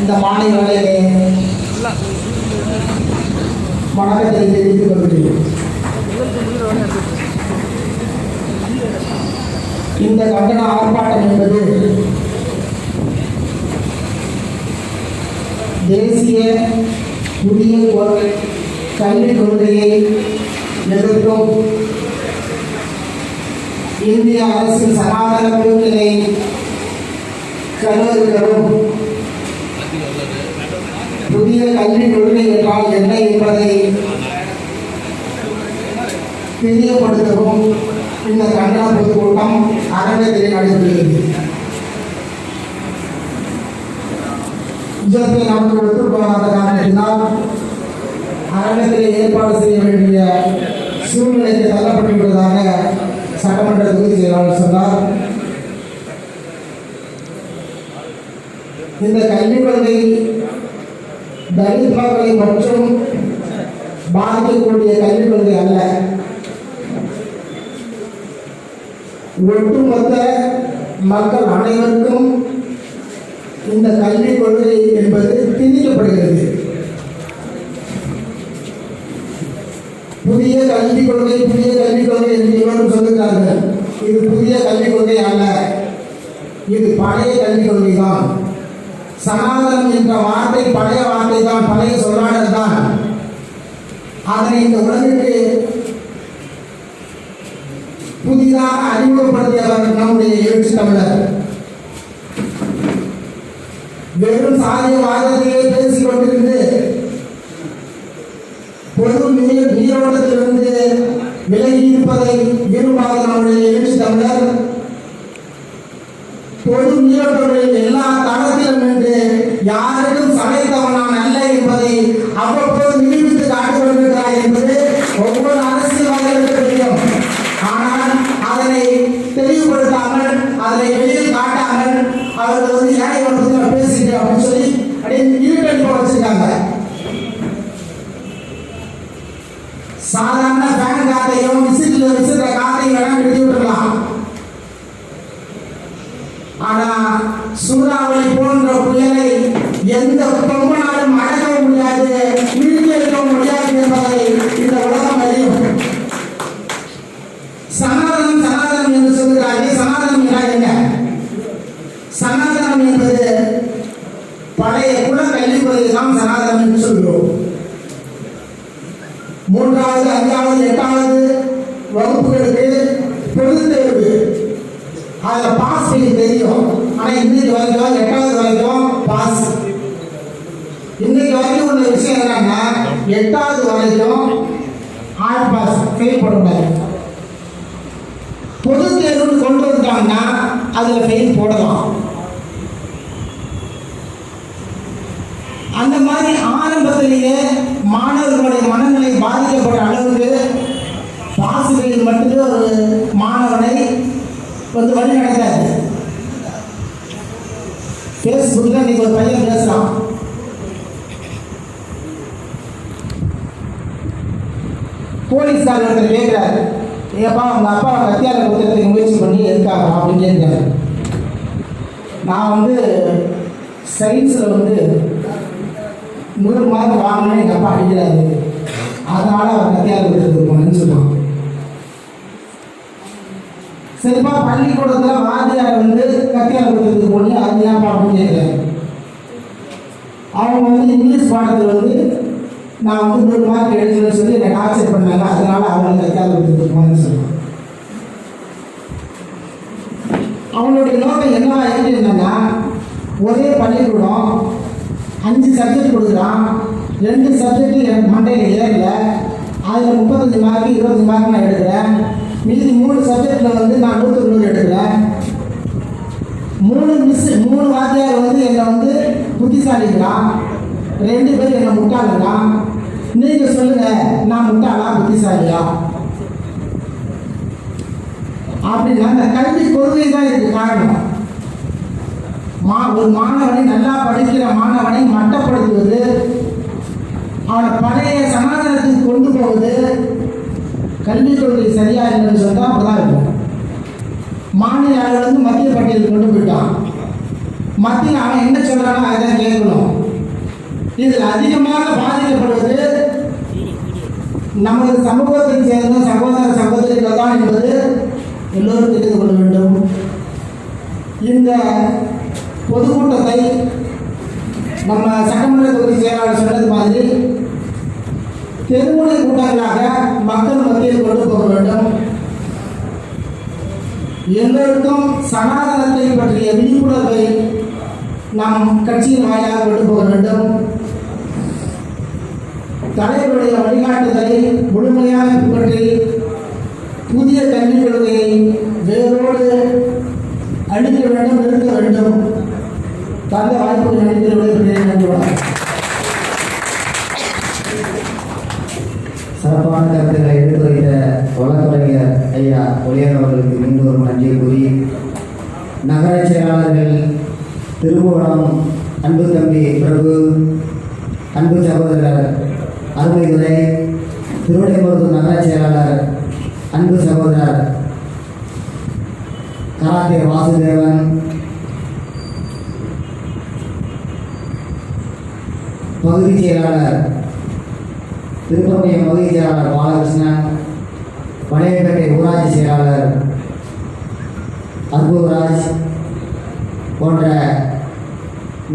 இந்த மாலை வேளையிலே வணக்கத்தை தெரிவித்துக் கொள்கிறேன். இந்த கண்டன ஆர்ப்பாட்டம் என்பது தேசிய புதிய கல்விக் கொள்கையை எதிர்க்கும் இந்திய அரசின் சனாதன போக்கினை கருவறுக்கவும் புதிய கல்விக் கொள்கை என்றால் என்ன என்பதை தெரியப்படுத்தவும் இந்த கண்டன பொதுக்கூட்டம் அரங்கத்தில் நடைபெறுகிறது. இதற்கு நமக்கு ஒத்துப்போகாத காரணத்தினால் அரங்கத்தில் ஏற்பாடு செய்ய வேண்டிய சூழ்நிலைக்கு தள்ளப்பட்டுவிட்டதாக சட்டமன்ற தொகுதி செயலாளர் சொன்னார். இந்த கல்விக் கொள்கை தலித் மக்களை மற்றும் பாதிக்கக்கூடிய கல்விக் கொள்கை அல்ல. ஒட்டுமொத்த மக்கள் அனைவருக்கும் இந்த கல்விக் கொள்கை என்பது திணிக்கப்படுகிறது. புதிய கல்விக் கொள்கை என்று இவரும் சொல்லுகிறார்கள். இது புதிய கல்விக் கொள்கை அல்ல, இது பழைய கல்விக் கொள்கை தான். சனாதனம் என்ற வார்த்தை பழைய வார்த்தை தான், பழைய சொல்லாடல் தான். அதனை இந்த உலகிற்கு புதிதாக அறிமுகப்படுத்தியவர் நம்முடைய எழுச்சி தமிழர். வெறும் சாதியவாதத்திலே பேசிக் கொண்டிருந்து பொது நீரோட்டத்திலிருந்து விலகி இருப்பதை விரும்பாத நம்முடைய எழுச்சி தமிழர் பொது நீரோட்டங்களில் எல்லா தளத்திலும் என்று யாருக்கும் சளைத்தவனான் அல்ல என்பதை அவ்வப்போது நிரூபித்து காட்டிக் கொண்டிருக்கிறார் என்பது ஒவ்வொரு அரசியல்வாதிகளுக்கு தெரியும். ஆனால் அதனை தெளிவுபடுத்தாமல், அதனை வெளியில் காட்டாமல் அவர்கள் ஏன் பேசிட்டு அப்படின்னு சொல்லி அப்படியே இருட்டடிப்ப வச்சிருக்காங்க. சாதாரண ஃபேன் காத்தையும் விசிற காத்தையும் வேணா நிறுத்தி விட்டுருக்கலாம். ஆனா சூறாவளி போன்ற புயலை எந்த பொம்மனாலும் அடக்க முடியாது, நிறுத்தி வைக்க முடியாது என்பதை இந்த உலகம் அறியும். சனாதனம் என்று சொல்கிறார்கள். சனாதனம் என்றால் என்ன? சனாதனம் என்பது பழைய குல கல்விக் கொள்கை தான் சனாதனம் என்று சொல்கிறோம். 3வது, 5வது, 8வது வகுப்புகளுக்கு பொதுத் தேர்வு அதில் பாஸ் பண்ணி தெரியும். ஆனால் இன்னைக்கு வரைக்கும் 8வது வரைக்கும் பாஸ். இன்னைக்கு வரைக்கும் உள்ள விஷயம் என்னன்னா 8வது வரைக்கும் ஆல் பாஸ், ஃபெயில் போடக்கூடாது. பொது தேர்வுன்னு கொண்டு வந்துட்டாங்கன்னா அதில் ஃபெயில் போடலாம். அந்த மாதிரி ஆரம்பத்திலேயே மாணவர்களுடைய மனநிலை பாதிக்கப்பட்ட அளவுக்கு பாசிகளில் மட்டுமே ஒரு மாணவனை வழி நடத்தாது. ஃபேஸ்புக்கில் இன்னைக்கு ஒரு பையன் பேசுகிறான். போலீஸ்காரர் ஒருத்தர் கேட்குறாரு, ஏப்பா உங்கள் அப்பா கத்தியால் கொடுத்துறதுக்கு முயற்சி பண்ணி எதுக்காக அப்படின்னு கேட்குறாரு. நான் சயின்ஸில் 100 மார்க் வாங்கினேன், எங்கள் அப்பா அடிக்கிறாரு, அதனால அவர் கத்தியால் கொடுத்துருக்கு போனேன்னு சொல்லுவான். சரிப்பா பள்ளிக்கூடத்தில் வாத்தியார் கத்தியால் கொடுத்துருக்கு போனி, அது ஏன்ப்பா அப்படின்னு கேட்குறாரு. அவங்க இங்கிலீஷ் பாடத்தில் நான் 100 மார்க் எடுக்கணும்னு சொல்லி என்னை டார்ச்சர் பண்ணாங்க, அதனால அவங்களுக்கு கத்தியால் கொடுத்துருக்கு போனேன்னு சொல்லுவான். அவங்களுடைய நோக்கம் என்னவா இருக்குன்னா, ஒரே பள்ளிக்கூடம் 5 சப்ஜெக்ட் கொடுக்குறான், 2 சப்ஜெக்ட் எனக்கு மண்டையில் ஏறல, அதில் 35 மார்க் 20 மார்க் நான் எடுக்கிறேன், மீதி 3 சப்ஜெக்டில் நான் 100 எடுக்கிறேன். 3 வாத்தியார் என்னை புத்திசாலிக்கிறான், 2 பேர் என்னை முட்டாளுங்கிறான். நீங்கள் சொல்லுங்கள், நான் முட்டாளா புத்திசாலியா? அப்படின்னா அந்த கல்வி கொள்கை தான் இதுக்கு காரணம். ஒரு மாணவனை, நல்லா படிக்கிற மாணவனை மட்டப்படுத்துவது, அவனை பழைய சமாதானத்துக்கு கொண்டு போவது கல்விக் கொள்கை சரியா இல்லைன்னு சொன்னா அப்படிதான் இருக்கும். மாநில அளவில் மத்திய பட்டியல் கொண்டு போயிட்டான். மத்தியில் அவன் என்ன சொல்றானோ அதை கேட்கணும். இதில் அதிகமாக பாதிக்கப்படுவது நமது சமூகத்தை சேர்ந்த சகோதர சகோதரிகள் தான் என்பது எல்லோரும் தெரிந்து கொள்ள வேண்டும். இந்த பொதுக்கூட்டத்தை நம்ம சட்டமன்ற தொகுதி செயலாளர் சொன்னது மாதிரி தெருமுனை கூட்டங்களாக மக்கள் மத்தியில் கொண்டு போக வேண்டும். எல்லோருக்கும் சனாதனத்தை பற்றிய விழிப்புணர்வை நாம் கட்சியின் வாயிலாக கொண்டு போக வேண்டும். தலைவருடைய வழிகாட்டுதலை முழுமையாக பின்பற்றி புதிய கல்விக் கொள்கையை வேரோடு அழிக்க வேண்டும், நிறுத்த வேண்டும். தந்த வாய்ப்புகள் நன்றி. சிறப்பான கருத்துக்களை எடுத்துரைத்த வழக்கறிஞர் ஐயா ஒளியன் அவர்களுக்கு மீண்டும் ஒரு நன்றியை கூறி, நகர செயலாளர்கள் திருபுவனம் அன்பு தம்பி பிரபு, அன்பு சகோதரர் அருமைதுரை, திருவிடைமருதூர் நகர செயலாளர் அன்பு சகோதரர் கராத்தே வாசுதேவன், பகுதி செயலாளர் திருப்பரங்குன்றம் பகுதி செயலாளர் பாலகிருஷ்ணன், வளையப்பேட்டை ஊராட்சி செயலாளர் அற்புதராஜ் போன்ற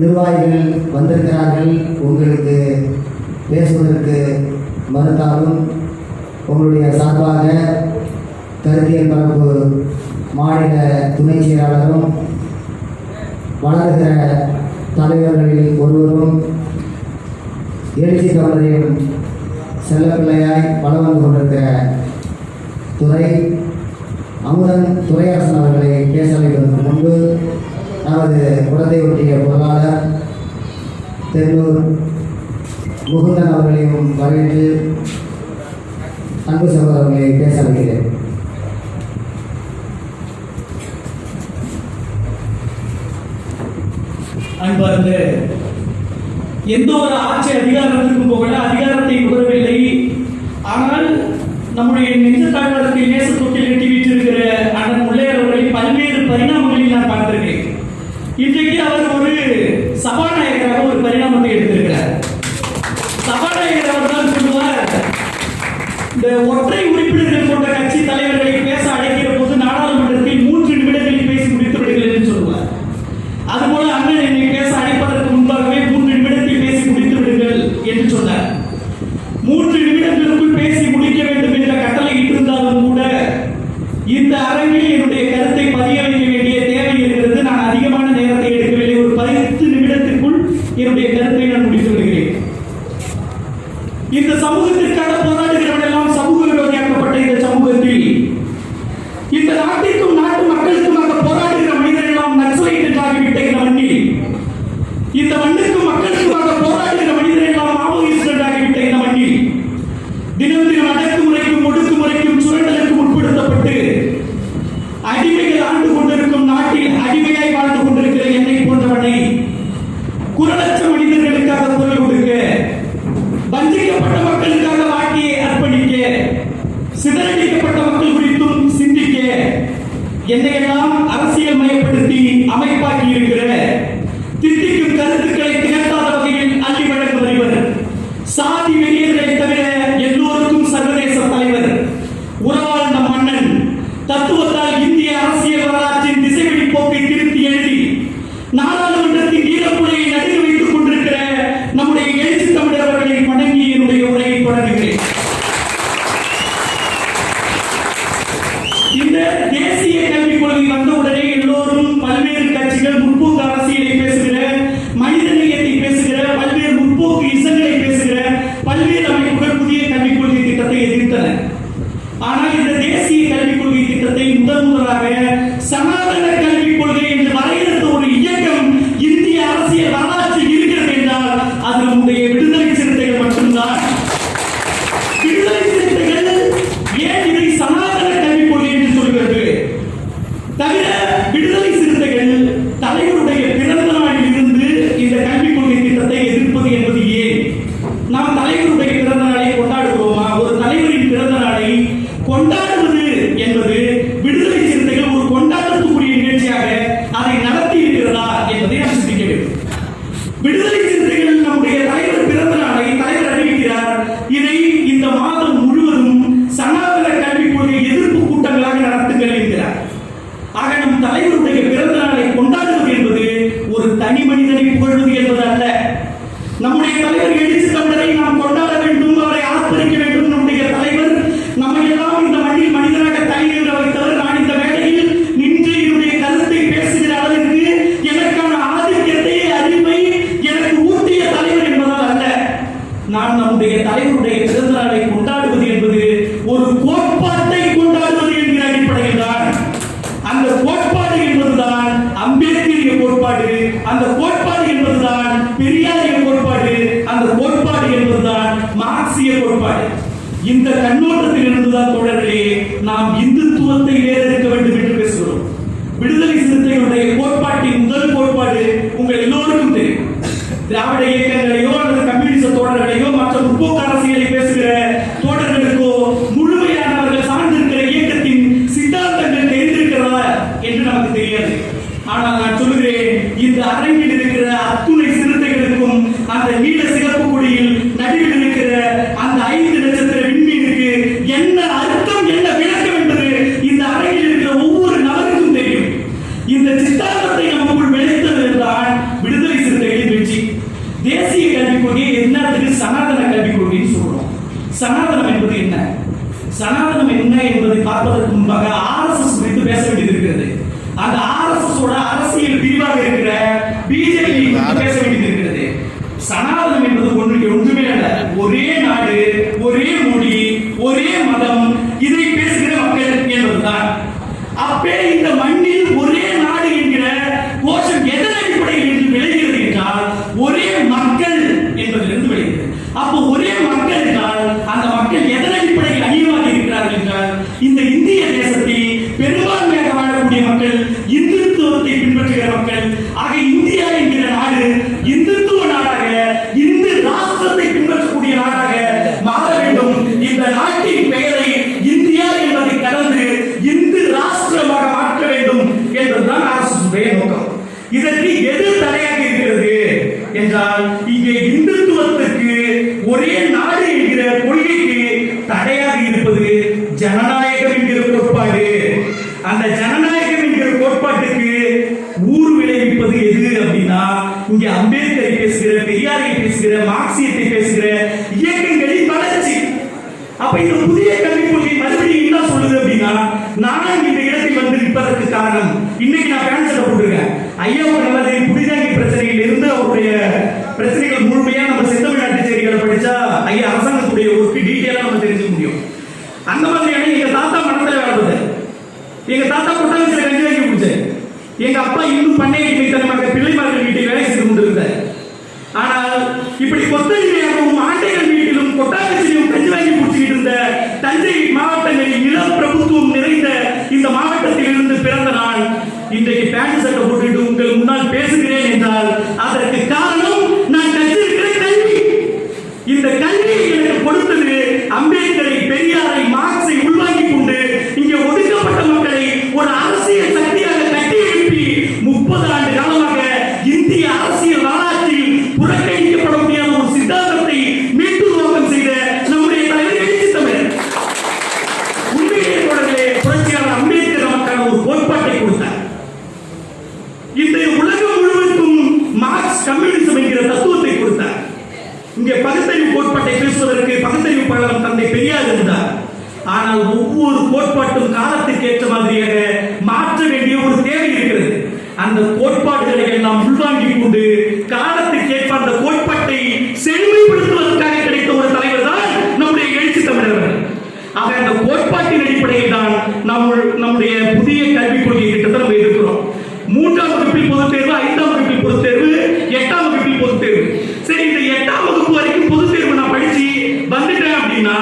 நிர்வாகிகள் வந்திருக்கிறார்கள். உங்களுக்கு பேசுவதற்கு மறுத்தாலும் உங்களுடைய சார்பாக கருத்தியல் பரப்பு மாநில துணை செயலாளரும் வளர்கிற தலைவர்களில் ஒருவரும் எழுச்சி தமிழரின் செல்லப்பிள்ளையாய் வளம் வந்து கொண்டிருக்கிற துறை அமுதன் துரையரசன் அவர்களை பேச வைப்பதற்கு முன்பு நமது குடத்தை ஒட்டிய பொருளாளர் தென்னூர் முகுந்தன் அவர்களையும் வரவேற்று அன்பு சகோதரர்களை பேச வைக்கிறேன். அன்பார்ந்த எந்த ஒரு ஆட்சி அதிகாரத்திற்கும் போகல, அதிகாரத்தை உதவவில்லை. ஆனால் நம்முடைய நெஞ்சத்தாழ்வாரத்தில் நேசத்தொட்டில் கட்டி வீட்டிருக்கிற அண்ணன் முல்லையர் அவர்களை பல்வேறு பரிணாமங்களில் நான் பார்த்திருக்கேன். இன்றைக்கு அவர் ஒரு சபாநாயகராக ஒரு பரிணாமத்தை எடுத்திருக்கிறார். சபாநாயகர் அவர் தான் சொல்லுவார், இந்த ஒற்றை உறுப்பினர்கள் கொண்ட கட்சி தலைவர்களை பேச அழைக்கிற போது நாடாளுமன்றத்தில் 3 நிமிடங்களில் பேசி முடித்து விடுங்கள் என்று சொல்லுவார். அதுபோல அண்ணன் என்னை பேச அழைப்பதற்கு முன்பாகவே 3 நிமிடத்தில் பேசி முடித்து விடுங்கள் என்று சொன்னார். 3 நிமிடங்களுக்குள் பேசி முடிக்க வேண்டும் என்ற கட்டளை இருந்தாலும் கூட இந்த அரங்கில் என்னுடைய கருத்தை பதிய வைக்க வேண்டிய தேவை இருக்கிறது. நான் அதிகமான நேரத்தை எடுக்கவில்லை. ஒரு 10 நிமிடத்திற்குள் என்னுடைய கருத்தை நான் முடித்து விடுகிறேன். இந்த சமூகத்திற்காக போராடுகிறவர்கள் எல்லாம் சமூக விரோதியாக்கப்பட்ட இந்த சமூகத்தில் இந்த நாட்டிற்கும் நாட்டு மக்களுக்குமாக போராடுகிற மனிதர்கள் எல்லாம் நக்சலைட் ஆகிவிட்ட இந்த மண்ணில், இந்த மண்ணுக்கும் மக்களுக்குமாக போராடுகிற மனிதர்கள் எல்லாம் மாவோயிஸ்ட் ஆகிவிட்ட இந்த மண்ணில் தினம் தினம் அடக்குமுறைக்கும் ஒடுக்குமுறைக்கும் சுரண்டலுக்கும் உட்படுத்தப்பட்டு அடிமைகள் ஆண்டு கொண்டிருக்கும் நாட்டில் அடிமையாய் வாழ்ந்து கொண்டிருக்கிற என்னை போன்றவனை குரலற்ற மனிதர்களுக்காக குரல் கொடுக்க, வஞ்சிக்கப்பட்ட மக்களுக்காக வாழ்க்கையை அர்ப்பணிக்க, சிதறடிக்கப்பட்ட மக்கள் குறித்தும் சிந்திக்க, என்னையெல்லாம் அரசியல் மயப்படுத்தி அமைப்பாக்கி இருக்கிற தித்திக்கும் கருத்துக்களை திகட்டாத வகையில் அள்ளி வழங்குவர் இவர். சாதி வெறியர்களை தவிர எல்லோருக்கும் சர்வதேச தலைவர், உறவாழ்ந்த மன்னன், தத்துவத்தால் இந்திய அரசியல் வரலாற்றின் திசைவெளி போக்கை திருத்தி எழுதி நாடாளுமன்றத்தின் ஈரப்புழையை நடுங்க வைத்துக் கொண்டிருக்கிற நம்முடைய எழுச்சி தமிழர்களை வணங்கி என்னுடைய உரையை தொடங்குகிறேன். இந்த தேசிய கல்விக் கொள்கை வந்தவுடனே எல்லோரும் பல்வேறு கட்சிகள் முற்போக்கு அரசியலை பேசுகிற, மனித நேயத்தை பேசுகிற, பல்வேறு முற்போக்கு இசங்களை பேசுகிற பல்வேறு அமைப்புகள் புதிய கல்விக் கொள்கை திட்டத்தை எதிர்த்தன. ஆனால் இந்த தேசிய கல்விக் கொள்கை திட்டத்தை முதலாக சனாதன கல்விக் கொள்கை என்று வரையறுத்த ஒரு இயக்கம் இந்திய அரசியல் வரலாற்றில் இருக்கிறது என்றால் அது நம்முடைய விடுதலை சிறுத்தைகள் மட்டும்தான். விடுதலை சிறுத்தைகள் ஏன் இதை சனாதன கல்விக் கொள்கை என்று சொல்கிறது? தவிர விடுதலை சிறுத்தைகள் தலைவருடைய பிறந்த நாளில் இருந்து இந்த கல்விக் கொள்கை திட்டத்தை எதிர்ப்பது என்பது ஏன்? நாம் தலைவருடைய பிறந்த நாளை கொண்டாடுகிறோமா? ஒரு தலைவரின் பிறந்த நாளை கொண்டாடுவது என்பது விடுதலை சிறுத்தைகள் ஒரு கொண்டாட்டத்துக்குரிய நிகழ்ச்சியாக அதை நடத்தி இருக்கிறதா என்பதை நாம் சிந்திக்க வேண்டும். விடுதலை சிறுத்தைகள் நம்முடைய தலைவர் நம்முடைய தலைவர் எழுச்சி தமிழரை நாம் கொண்டாட வேண்டும், அவரை ஆதரிக்க வேண்டும். நம்முடைய தலைவர் நம்மை எல்லாம் இந்த மண்ணில் மனிதராக தலைநிற வைத்தவர். நான் இந்த வேளையில் நின்று என்னுடைய கருத்தை பேசுகிற அளவிற்கு எனக்கான ஆதிக்கத்தை, அறிவை எனக்கு ஊட்டிய தலைவர் என்பதால் அல்ல. நான் நம்முடைய தலைவருடைய பிறந்த நாளை கொண்டாடுவது என்பது ஒரு கோட்பாட்டை கொண்டாடுவது என்கிற அடிப்படையில் தான். அந்த கோட்பாடு என்பதுதான் அம்பேத்கரிய கோட்பாடு, அந்த கோட்பாடு என்பதுதான் பெரியாரிய கோட்பாடு, அந்த கோட்பாடு என்பதுதான் மார்க்சிய கோட்பாடு. இந்த கண்ணோட்டத்தில் இருந்துதான் தோழர்களே நாம் இந்துத்துவத்தை வேறெடுக்க வேண்டும் என்று பேசுகிறோம். விடுதலை சிறுத்தைகளுடைய கோட்பாட்டின் முதல் கோட்பாடு உங்கள் எல்லோருக்கும் தெரியும். திராவிட இயக்கங்களையோ அல்லது கம்யூனிச தோழர்களையோ மற்ற முற்போக்கு அரசியலை பேசுகிற தோழர்களுக்கோ முழுமையானவர்கள் சார்ந்திருக்கிற இயக்கத்தின் சித்தாந்தங்கள் தெரிந்திருக்கிறதா என்று நமக்கு தெரியாது. ஆனால் நான் சொல்லுகிறேன், இந்த அரங்கில் இருக்கிற அத்துணை சிறுத்தைகளுக்கும் அந்த நீல சிகப்பு கொடியில் நடுவில் இருக்கிற அந்த 5 நட்சத்திர விண்மீனுக்கு என்ன அர்த்தம், என்ன விளக்கம் என்பது இந்த அரங்கில் இருக்கிற ஒவ்வொரு நபருக்கும் தெரியும். இந்த சித்தாந்தத்தை நமக்குள் விளைத்ததுதான் விடுதலை சிறுத்தைகளின் வெற்றி. தேசிய கல்விக் கொள்கை என்னத்துக்கு சனாதன கல்விக் கொள்கைன்னு சொல்றோம். சனாதனம் என்பது என்ன, சனாதனம் என்ன என்பதை பார்ப்பதற்கு முன்பாக ஆர்எஸ்எஸ் குறித்து பேச வேண்டியது இருக்கிறது. அந்த ஆர்எஸ்எஸ் ஓட அரசியல் பிரிவாக இருக்கிற பிஜேபி பேச வேண்டியது இருக்கிறது. சனாதனம் என்பது ஒன்றுமே அல்ல. ஒரே நாடு, ஒரே மொழி, ஒரே மதம், இதை பேசுகிற மக்கள் என்பதுதான். அப்பே இந்த மண்ணில் ஒரே நாடு என்கிற கோஷம் எதன் அடிப்படையில் என்று விளைகிறது என்றால் ஒரே மக்கள் என்பதிலிருந்து விளைகிறது. அப்போ ஒரே மக்கள் என்றால் அந்த மக்கள் எதன் அடிப்படையில் அணியமாக இருக்கிறார்கள் என்றால் இந்த இந்திய தேசத்தில் பெரும்பான்மையாக வாழக்கூடிய மக்கள் இந்துத்துவத்தை பின்பற்றுகிற மக்கள். ஆக இந்தியா என்கிற நாடு இந்துத்துவ நாடாக, இந்து ராஷ்டிரத்தை பின்பற்றக்கூடிய நாடாக மாற வேண்டும். இந்த நாட்டின் பெயரை இந்தியா என்பதை கடந்து இந்து ராஷ்டிரமாக மாற்ற வேண்டும் என்பதுதான் அரசுடைய நோக்கம். இதற்கு எது தடையாக இருக்கிறது என்றால் இங்கே இந்துத்துவத்துக்கு, ஒரே நாடு என்கிற கொள்கைக்கு தடையாக இருப்பது ஜனநாயகம் என்கிற கோட்பாடு. அந்த ஜனநாயகம் என்கிற கோட்பாட்டுக்கு ஊறு விளைவிப்பது எது அப்படின்னா இங்க அம்பேத்கரை பேசுகிற, பெரியாரை பேசுகிற, மார்க்சியத்தை பேசுகிற இயக்கங்களின் வளர்ச்சி. அப்ப இந்த புதிய கல்விக் கொள்கை மறுபடியும் என்ன சொல்லுது அப்படின்னா, நான் இந்த இடத்தில் வந்து நிற்பதற்கு காரணம், இன்னைக்கு நான் பேண்ட் ஷர்ட் போட்டிருக்கேன். ஐயாவுக்கு நல்லது குடிதாங்கி பிரச்சனையில் இருந்து அவருடைய பிரச்சனைகள் முழுமையா நம்ம செந்தமிழ்நாட்டு செய்திகளை படிச்சா ஐயா அரசாங்கத்துடைய ஒர்க்கு டீட்டெயிலா நம்ம தெரிஞ்சுக்க முடியும். அந்த மாதிரியான எங்க தாத்தா மனத்துல வேலை, எங்க தாத்தா கொட்டாங்கச்சில கஞ்சி வாங்கி குடிச்சாரு. எங்க அப்பா இன்னும் பண்ணையை வைத்தனமாக பிள்ளைமார்கள் வீட்டை வேலை செய்து கொண்டிருந்தார். ஆனால் இப்படி கொத்தடிமையாகவும் ஆண்டைகள் வீட்டிலும் கொட்டாங்கச்சிலையும் கஞ்சி வாங்கி குடிச்சுக்கிட்டு இருந்த தஞ்சை மாவட்டங்களில் நிலப்பிரபுத்துவம் நிறைந்த இந்த மாவட்டத்தில் இருந்து பிறந்த நான் இன்றைக்கு பேண்ட் சட்டை போட்டுட்டு உங்கள் முன்னால் பேசுகிறேன் என்றால் அதற்கு காரணம் நான் கற்றிருக்கிற கல்வி. இந்த கல்வியை எனக்கு கொடுத்தது அம்பேத்கரை, பெரியாரை, மார்க்ஸை உள்வாங்கிக் கொண்டு இங்கே ஒடுக்கப்பட்ட மக்களை ஒரு அரசியல் சக்தியாக கட்டி எழுப்பி 30 ஆண்டு காலமாக இந்திய அரசியல் வரலாற்றில் புறக்கணிக்கப்பட முடியாத ஒரு சித்தாந்தத்தை மீட்டுருவாக்கம் செய்த நம்முடைய தலைவர் எழுச்சி தமிழர். உண்மையிலே தொடர்களே, புரட்சியாளர் அம்பேத்கர் நமக்கான ஒரு கோட்பாட்டை கொடுத்தார். இந்த உலகம் முழுவதும் மார்க்ஸ் கம்யூனிசம் என்கிற தத்துவத்தை கொடுத்தார். இங்கே பகுத்தறிவு கோட்பாட்டை பேசுவதற்கு பகுத்தறிவு பழகம் தந்தை பெரியார் இருந்தார். ஆனால் ஒவ்வொரு கோட்பாட்டும் காலத்திற்கு ஏற்ற மாதிரியாக மாற்ற வேண்டிய ஒரு தேவை இருக்கிறது. அந்த கோட்பாடுகளை எல்லாம் உள்வாங்கிக் கொண்டு காலத்திற்கு ஏற்ப அந்த கோட்பாட்டை செழுமைப்படுத்துவதற்காக கிடைத்த ஒரு தலைவர் தான் நம்முடைய எழுச்சி தமிழர்கள். ஆக அந்த கோட்பாட்டின் அடிப்படையில் தான் நம்முடைய புதிய கல்விக் கொள்கை திட்டத்தை நம்ம இருக்கிறோம். 3ஆம் வகுப்பில் பொதுத் தேர்வு, 5ஆம் வகுப்பில் பொதுத் தேர்வு, 8ஆம் வகுப்பில் பொதுத் தேர்வு. சரி, இந்த 8ஆம் வகுப்பு வரைக்கும் பொதுத் தேர்வு நான் படிச்சு வந்துட்டேன் அப்படின்னா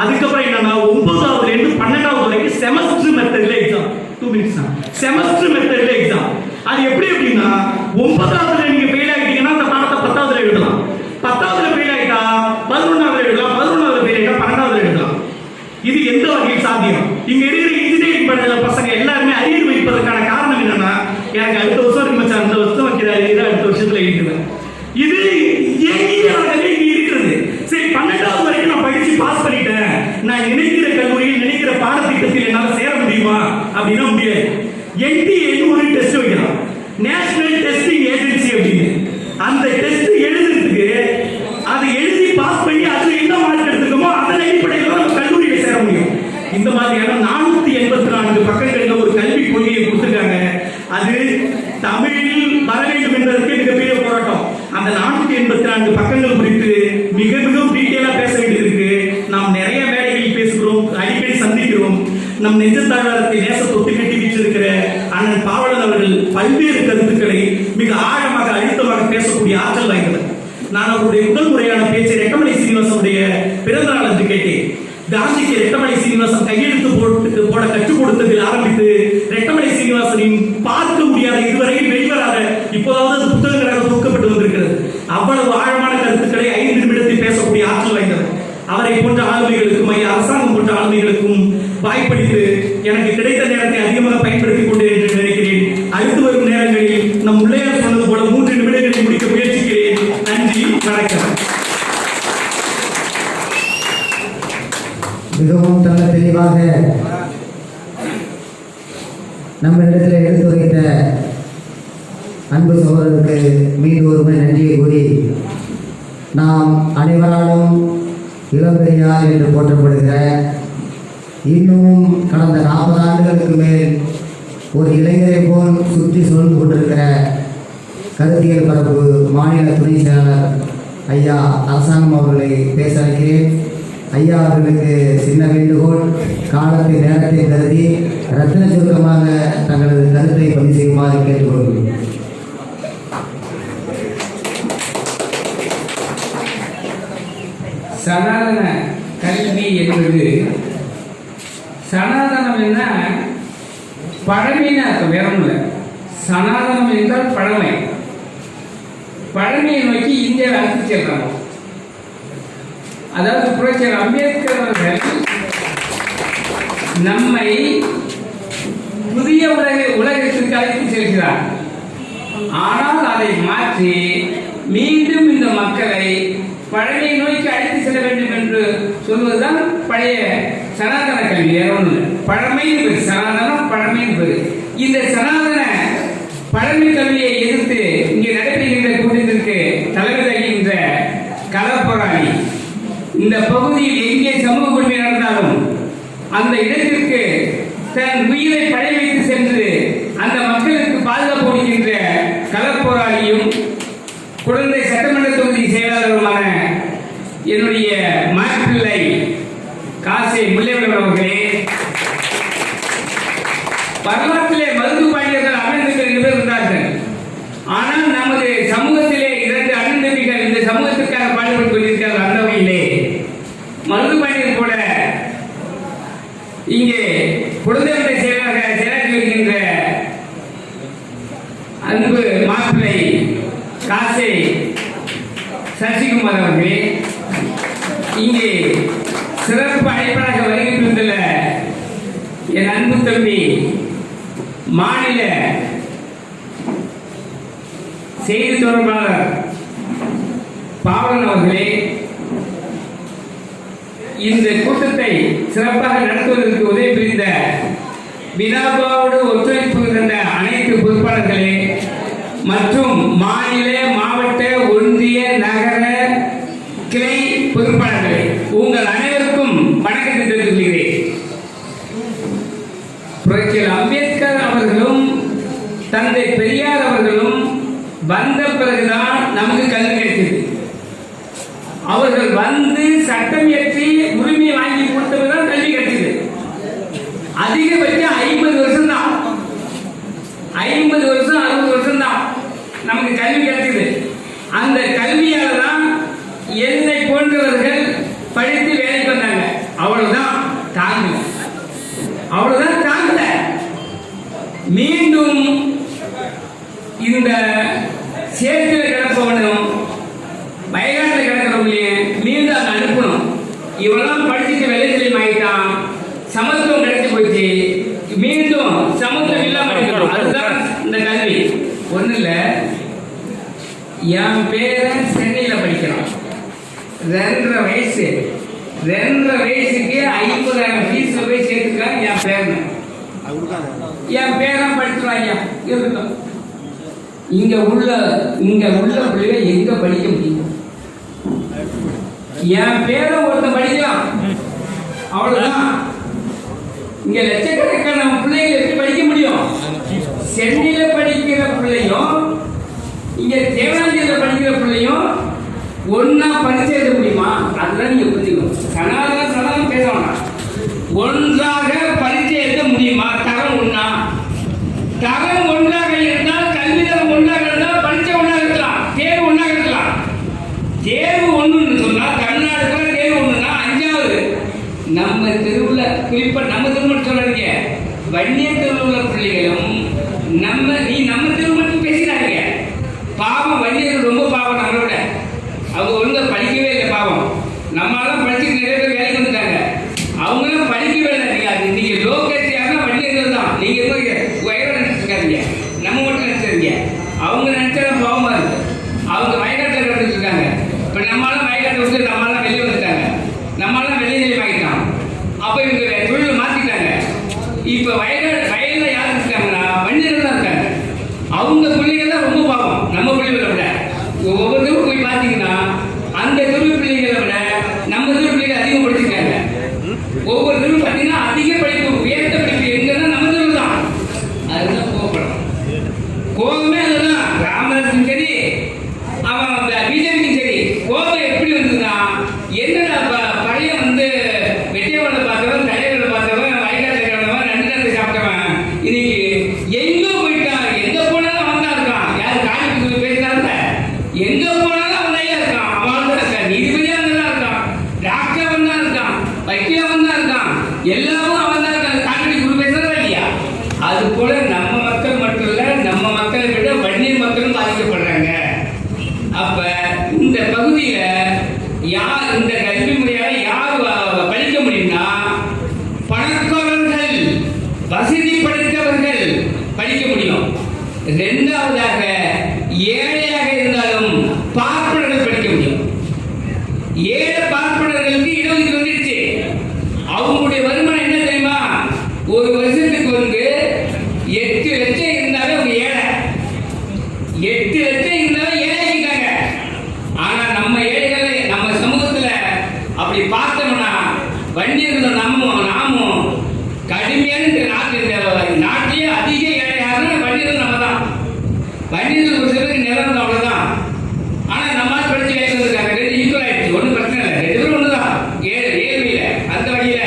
அதுக்கப்புறம் என்னன்னா 9ஆவதுல இருந்து 12ஆவது வரைக்கும் செமஸ்டர் மெத்தட்ல எக்ஸாம். 2 minutes தான் செமஸ்டர் மெத்தட்ல எக்ஸாம். அது எப்படி அப்படின்னா 9ஆவதுல நீங்க ஃபெயில் ஆகிட்டீங்கன்னா அந்த பாடத்தை 10ஆவதுல எழுதலாம். 10ஆவதுல ஃபெயில் ஆகிட்டா 11ஆவதுல எழுதலாம். 11ஆவதுல ஃபெயில் ஆகிட்டா 12ஆவதுல எழுதலாம். இது எந்த வகையில் சாத்தியம்? இங்க இருக்கிற இன்ஜினியரிங் படிக்கிற பசங்க எல்லாருமே அரியர் வைப்பதற்கான காரணம் என்னன்னா, எனக்கு அடுத்த வருஷம் இருக்கு மச்சான், அந்த வருஷம் வைக்கிறாரு, அடுத்த வருஷத்துல எழுதுவேன். இது இயங்கியலாகவே இங்க இருக்கிறது. சரி, 12ஆவது வரைக்கும் நான் படிச்சு பாஸ் பண்ணிட்டேன், நான் நினைக்கிற கல்லூரியில் நினைக்கிற பாடத்திட்டத்தில் என்னால சேர முடியுமா அப்படின்னா முடியாது. NTA ஒரு டெஸ்ட் வைக்கலாம், நேஷனல் டெஸ்டிங் ஏஜென்சி அப்படின்னு. அந்த டெஸ்ட் எழுதுறதுக்கு இந்த மாதிரியான 484 பக்கங்கள்ல ஒரு கல்வி கொள்கையை கொடுத்திருக்காங்க. அது தமிழில் வர வேண்டும் என்பதற்கு மிகப்பெரிய போராட்டம். அந்த 484 பக்கங்கள் குறித்து மிக மிகவும் டீட்டெயிலா பேச வேண்டியிருக்கு. நாம் நிறைய மேடைகளில் பேசுகிறோம், அடிக்கடி சந்திக்கிறோம். நம் நெஞ்சத்தாழ்வாரத்தை நேச தொட்டு கட்டி வீச்சிருக்கிற அண்ணன் பாவலன் அவர்கள் பல்வேறு கருத்துக்களை மிக ஆழமாக அழுத்தமாக பேசக்கூடிய ஆற்றல் வாய்ந்தவர். நான் அவருடைய முதல் முறையான பேச்சை ரெட்டமலை சீனிவாசனுடைய பிறந்த நாள் என்று கேட்டேன். காந்திக்கு ரெட்டமலை சீனிவாசன் கையெழுத்து போட கற்றுக் கொடுத்ததில் ஆரம்பித்து ரெட்டமலை சீனிவாசனின் பார்க்க முடியாத இதுவரையில் வெளிவராத இப்போதாவது புத்தகங்களாக தொகுக்கப்பட்டு வந்திருக்கிறது. அவ்வளவு ஆழமான கருத்துக்களை 5 நிமிடத்தில் பேசக்கூடிய ஆற்றல் வாய்ந்தவர். அவரை போன்ற ஆளுமைகளுக்கும் அரசாங்கம் போன்ற ஆளுமைகளுக்கும் வாய்ப்பளித்து எனக்கு கிடைத்த நேரத்தை அதிகமாக பயன்படுத்திக் கொண்டு என்று நினைக்கிறேன். அடுத்து வரும் நேரங்களில் நம் உள்ளையார் சொன்னது போல 3 நிமிடங்களில் முடிக்க முயற்சிக்கிறேன். நன்றி, வணக்கம். மிகவும் நல்ல தெளிவாக நம்மிடத்தில் எடுத்துரைத்த அன்பு சகோதரருக்கு மீண்டும் ஒருமுறை நன்றியை கூறி, நாம் அனைவராலும் இளம்பெரியார் என்று போற்றப்படுகிற, இன்னும் கடந்த 40 ஆண்டுகளுக்கு மேல் ஒரு இளைஞரை போல் சுற்றி சுழந்து கொண்டிருக்கிற கருத்தியல் பரப்பு மாநில துணை செயலாளர் ஐயா அரசாங்கம் அவர்களை பேச அழைக்கிறேன். ஐயா அவர்களுக்கு சின்ன வேண்டுகோள், காலத்தின் நேரத்தை கருதி ரத்தின சுருக்கமாக தங்களது கருத்தை பதிவு செய்யுமாறு கேட்டுக்கொள்கிறேன். சனாதன கல்வி என்பது, சனாதனம் என்ன பழமைன்னு அர்த்தம், வேற ஒன்றும் இல்லை. சனாதனம் என்றால் பழமை. பழமையை நோக்கி இந்தியாவை அழைத்து செல்றாங்க. அதாவது புரட்சியாளர் அம்பேத்கர் அவர்கள் நம்மை புதிய உலகத்திற்கு அழைத்து செல்கிறார். ஆனால் அதை மாற்றி மீண்டும் இந்த மக்களை பழமையை நோக்கி அழைத்து செல்ல வேண்டும் என்று சொல்வதுதான் பழைய சனாதன கல்வி. வேற ஒன்று இல்லை. பழமைன்னு பேரு, சனாதனம் பழமைன்னு பேரு. இந்த சனாதன பழமை கல்வியை எதிர்த்து இங்கே நடைபெறுகின்ற கூட்டத்திற்கு தலைமை தருகின்ற களப்போராளி, இந்த பகுதியில் எங்கே சமூக கொடுமை நடந்தாலும் அந்த இடத்திற்கு தன் உயிரை படை வைத்து சென்று அந்த மக்களுக்கு பாதுகாப்பு கொடுக்கின்ற களப்போராளியும் குழந்தை சட்டமன்ற தொகுதி செயலாளருமான என்னுடைய மாப்பிள்ளை காசை முல்லைவளவன் அவர்களே, வரலாற்றிலே மருது பாண்டியர்கள் அண்ணன் 2 பேர் இருந்தார்கள். ஆனால் நமது சமூகத்திலே 2 அண்ணன் தம்பிகள் இந்த சமூகத்திற்காக பாடுபட்டு கொண்டிருக்கிறார்கள். அந்த வகையிலே மருது பாண்டியர் கூட இங்கே குழந்தை செயலாற்றி வருகின்ற அன்பு மாப்பிள்ளை காசை சசிகுமார் அவர்களே, இங்கே சிறப்பு அழைப்பாளராக வருகின்ற என் அன்பு தம்பி மாநில செய்தி தொடர்பாளர் பாவலன் அவர்களே, இந்த கூட்டத்தை சிறப்பாக நடத்துவதற்கு உதவி புரிந்த வினாபாவோடு ஒத்துழைப்பு தந்த அனைத்து பொறுப்பாளர்களே மற்றும் மாநில, மாவட்ட, ஒன்றிய, நகர கிளை பொறுப்பாளர்களே, உங்கள் அனைவருக்கும் வணக்கத்தை தெரிவித்துக் கொள்கிறேன். புரட்சியாளர் அம்பேத்கர் அவர்களும் தந்தை பெரியார் அவர்களும் வந்த பிறகுதான் நமக்கு கல்வி கிடைத்தது. அவர்கள் வந்து சட்டம் இயற்றி உரிமையை வாங்கி கொடுத்ததுதான் கல்வி கிடைத்தது. அதிகபட்சம் 50 வருஷம் தான், 50 வருஷம் 60 வருஷம் தான் நமக்கு கல்வி கிடைத்தது. அந்த கல்வியால தான் என்னை போன்றவர்கள் படித்து வேலைக்கு வந்தாங்க. அவ்வளவுதான் தாங்கல, அவ்வளவுதான் தாங்கல. மீண்டும் இந்த சேத்துல கிடப்பவனும் வயநாட்டில் கிடக்கிறவங்களையும் மீண்டும் அதை அனுப்பணும். இவெல்லாம் படிச்சுட்டு வெள்ளைச்சலையும் ஆகிட்டான், சமத்துவம் கிடைச்சி போச்சு, மீண்டும் சமத்துவம் இல்லாம இருக்கணும். அதுதான் இந்த கல்வி. ஒண்ணு இல்ல, என் பேரன் சென்னையில படிக்கிறான், 2.5 வயசு. 2.5 வயசுக்கு 50,000 ஃபீஸ்ல போய் சேர்த்துக்கிறான் என் பேரன். என் பேரன் படிச்சுருவாங்க இருக்கட்டும். இங்க உள்ள பிள்ளைங்க எங்க படிக்க முடியும்? என் பேரன் ஒருத்தன் படிக்கலாம், அவ்வளவுதான். இங்க லட்சக்கணக்கான நம்ம பிள்ளைகள் எப்படி படிக்க முடியும்? சென்னையில படிக்கிற பிள்ளையும் இங்க தேவனாஞ்சியில படிக்கிற பிள்ளையும் ஒன்னா பரிச்சை எழுத முடியுமா? அதுதான் நீங்க புரிஞ்சுக்கணும். சனாதனம் பேச வேண்டாம். ஒன்றாக பரிச்சை எழுத முடியுமா? தரம் ஒண்ணா? தரம் ஒன்றாக இருந்தால், கல்வி தரம் ஒன்றாக இருந்தால் பரிச்சை ஒன்றாக இருக்கலாம், தேர்வு ஒன்றாக இருக்கலாம். தேர்வு ஒண்ணுன்னு சொன்னா தமிழ்நாடு தேர்வு ஒண்ணுன்னா 5வது நம்ம தெருவுல, குறிப்பா நம்ம தெருவு சொல்றீங்க, வன்னியர் தெருவில் உள்ள பிள்ளைகளும் நம்ம தெருவு மட்டும் பேசினாங்க. பாவம், வன்னியர்கள் ரொம்ப பாவம் நம்மளோட. அவங்க ஒழுங்கா படிக்கவே இல்லை பாவம். நம்மளால படிச்சு நிறைய பேர் வேலைக்கு வந்துட்டாங்க. அவங்களும் படிக்கவே இல்லை. நீங்க லோகேஷ் யாருன்னா வன்னியர்கள் தான். நீங்க உயரம் நினைச்சிருக்காதீங்க, நம்ம மட்டும் நினைச்சிருக்கீங்க. அவங்க நினைச்சா பாவமா இருக்கு. அவங்க வயநாட்டில் நடந்துட்டு இருக்காங்க. இப்ப நம்மளால வயநாட்டை விட்டு நம்மளால வெளியே வந்துட்டாங்க, நம்மளால வெளியே ஆகிட்டான். அப்ப இவங்க தொழிலை மாத்திட்டாங்க. இப்ப வயல்ல யார் இருக்காங்கன்னா வன்னியர்கள் தான் இருக்காங்க. அவங்க பிள்ளைகள் தான் ரொம்ப பாவம் நம்ம பிள்ளைகளை விட. ஒவ்வொரு தெருவு போய் பார்த்தீங்கன்னா அந்த தெருவு பிள்ளைகளை விட நம்ம தெருவு பிள்ளைகள் அதிகம் படிச்சிருக்காங்க. ஒவ்வொரு தெருவு பார்த்தீங்கன்னா அதிக படிப்பு, உயர்ந்த படிப்பு எங்கன்னா நம்ம தெருவு தான். அதுதான் கோபப்படும். கோபமே அதுதான். ராமதாஸும் சரி, அவன் பிஜேபிக்கும் சரி, கோபம் எப்படி வந்ததுன்னா, என்னடா பழைய வெட்டியவனை பார்த்தவன், தலைவரை பார்த்தவன், வயக்காட்டில் இருக்கிறவன், 2 நேரத்தை சாப்பிட்டவன், இன்னைக்கு எங்க போயிட்டான்? எங்க போனாலும் அவன் தான் இருக்கான். யார் காலேஜ் பேசினாருல, எங்க போனாலும் அவன் தான் இருக்கான். அவன் தான் இருக்கான். நீதிபதியா தான் இருக்கான், டாக்டர் அவன் தான் இருக்கான், வக்கீல் அவன் தான் இருக்கான், எல்லாரும் அவன் தான் இருக்கான். காலேஜ் குரு பேசுறதா இல்லையா? அது போல நம்ம மக்கள் மட்டும் இல்ல, நம்ம மக்களை விட வன்னியர் மக்களும் பாதிக்கப்படுறாங்க. அப்ப இந்த பகுதியில யார் இந்த கல்வி முறையால யார் படிக்க முடியும்னா, பணக்காரர்கள், வசதி படைத்தவர்கள் படிக்க முடியும். 2வதாக ஏழையாக இருந்தாலும் பார்ப்பனர்கள் படிக்க முடியும். ஏழை பார்ப்பனர்களுக்கு இடஒதுக்கீடு வந்துருச்சு. அவங்களுடைய வருமானம் என்ன தெரியுமா? ஒரு வருஷத்துக்கு 8 லட்சம் இருந்தாலும் அவங்க ஏழை. 8 லட்சம் இருந்தாலும் ஏழை ஆகிட்டாங்க. ஆனா நம்ம ஏழைகள் நம்ம சமூகத்துல அப்படி பார்த்தோம்னா, வன்னியர்கள் நாமும் கடுமையான நாட்டிலேயே அதிக ஏழையாக வன்னியர்கள் நம்ம தான். வன்னியர்கள் ஒரு சிலருக்கு நிலம் அவ்வளவுதான். ஆனா நம்ம படிச்சு வேலை வந்திருக்காங்க. 2 ஈக்குவல் ஆயிடுச்சு, ஒன்றும் பிரச்சனை இல்லை. 2 பேரும் ஒண்ணுதான். ஏழ்மையில அந்த வழியில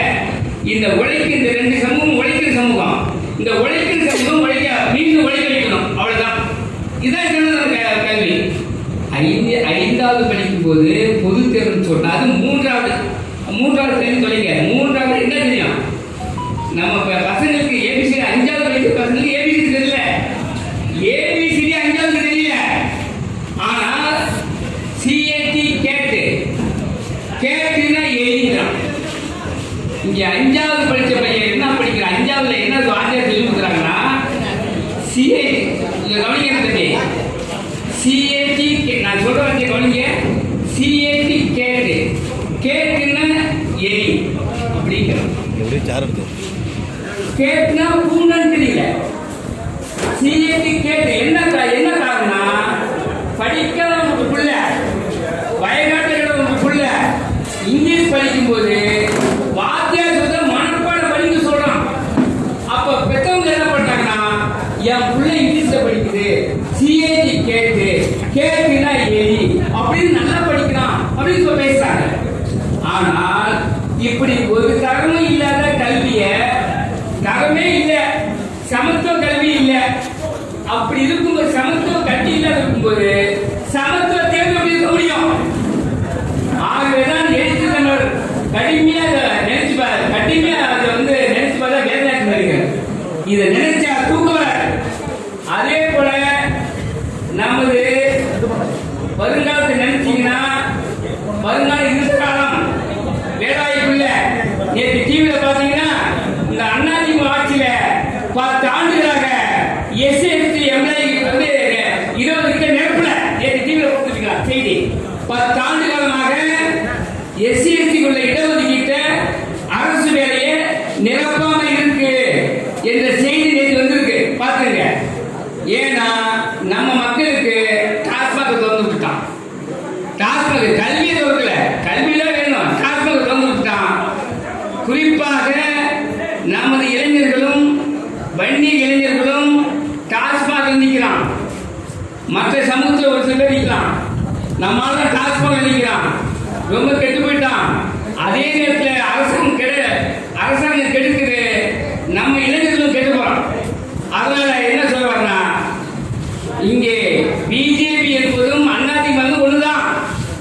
இந்த உழைக்கு, இந்த 2 சமூகம் உழைக்கிற சமூகம், இந்த உழைக்கிற சமூகம் மீண்டும் உழைக்க வைக்கணும். அவ்வளவுதான். இதான் கல்வி. 5வது படிக்கும் போது பொது தேர்வு சொன்னா, அது 3வது தெரிஞ்சு சொல்லிங்க. 3வது என்ன தெரியும்? நம்ம பசங்களுக்கு ஏபிசிடி 5வது படிக்கிற பசங்களுக்கு ஏபிசிடி தெரியல. ஏபிசிடி 5வது தெரியல. ஆனா சிஏடி கேட்டுனா எழுதிக்கிறான். இங்க 5வது படிச்ச பையன் என்ன படிக்கிறான்? 5வதுல என்ன ஆசிரியர் சொல்லி கொடுக்குறாங்கன்னா, சிஏடி கவனிக்க தம்பி, சிஏடி நான் சொல்ற வந்து கவனிங்க. சிஏடி கேட்டுனா எலி அப்படிங்கிறான். கேட்டுனா பூனைன்னு தெரியல. சிஏடி கேட்டு என்ன காரணம்னா, படிக்காதவங்க பிள்ளை, வயநாட்டுக்கு பிள்ளை இங்கிலீஷ் படிக்கும்போது வாத்தியார் சொல்ற மனப்பாடம் படிக்க சொல்றான். அப்ப பெற்றவங்க என்ன பண்றாங்கன்னா, என் பிள்ளை இங்கிலீஷ்ல படிக்குது, சிஏடி கேட்டுனா எலி அப்படின்னு நல்லா படிக்கிறான் அப்படின்னு பேசுறாங்க. ஆனால் இப்படி ஒரு தரமும் இல்லாத கல்விய, தரமே இல்லை, சமத்துவ கல்வி இல்லை. அப்படி இருக்கும்போது, சமத்துவ கல்வி இல்லாத இருக்கும்போது சமத்துவ தேர்வு எப்படி இருக்க முடியும்? ஆகவேதான் எழுத்துக்கள் கடுமையா நினைச்சு அதை நினைச்சு பார்த்தா வேதனை வருகிறது. இதை நினைச்சா தூக்கம் வராது. அதே போல நமது வருங்காலத்தை நினைச்சீங்கன்னா, வருங்கால எதிர்காலம் வேலாய்க்குள்ள நேற்று டிவியில பாத்தீங்கன்னா, இந்த அண்ணாதிமுக ஆட்சியில 10 ஆண்டுகளாக எஸ்சி எம்எல்ஏ 20 கிட்ட நிரப்பல. நேற்று டிவியில கொடுத்துருக்காங்க செய்தி. 10 ஆண்டு காலமாக எஸ்சி-எஸ்டிக்குள்ள இடஒதுக்கீட்ட அரசு வேலையை நிரப்பாம இருக்கு என்ற செய்தி நேற்று வந்திருக்கு. பாத்துங்க. ஏன்னா நம்ம மக்களுக்கு டாஸ்மாக் திறந்து விட்டான். டாஸ்மாக் கல்வியை திறக்கல, கல்வியில வேணும், டாஸ்மாக் திறந்து விட்டான். குறிப்பாக நமது மற்ற சமூகத்தில் ஒரு சில பேர் நிற்கிறான், நம்மளால டாஸ்மாக நினைக்கிறான், ரொம்ப கெட்டு போயிட்டான். அதே நேரத்தில் அரசாங்கம் கெடுக்குது, நம்ம இளைஞர்களும் கெட்டு போறோம். அதனால என்ன சொல்லுவாருன்னா, இங்கே பிஜேபி என்பதும் அதிமுக ஒண்ணுதான்,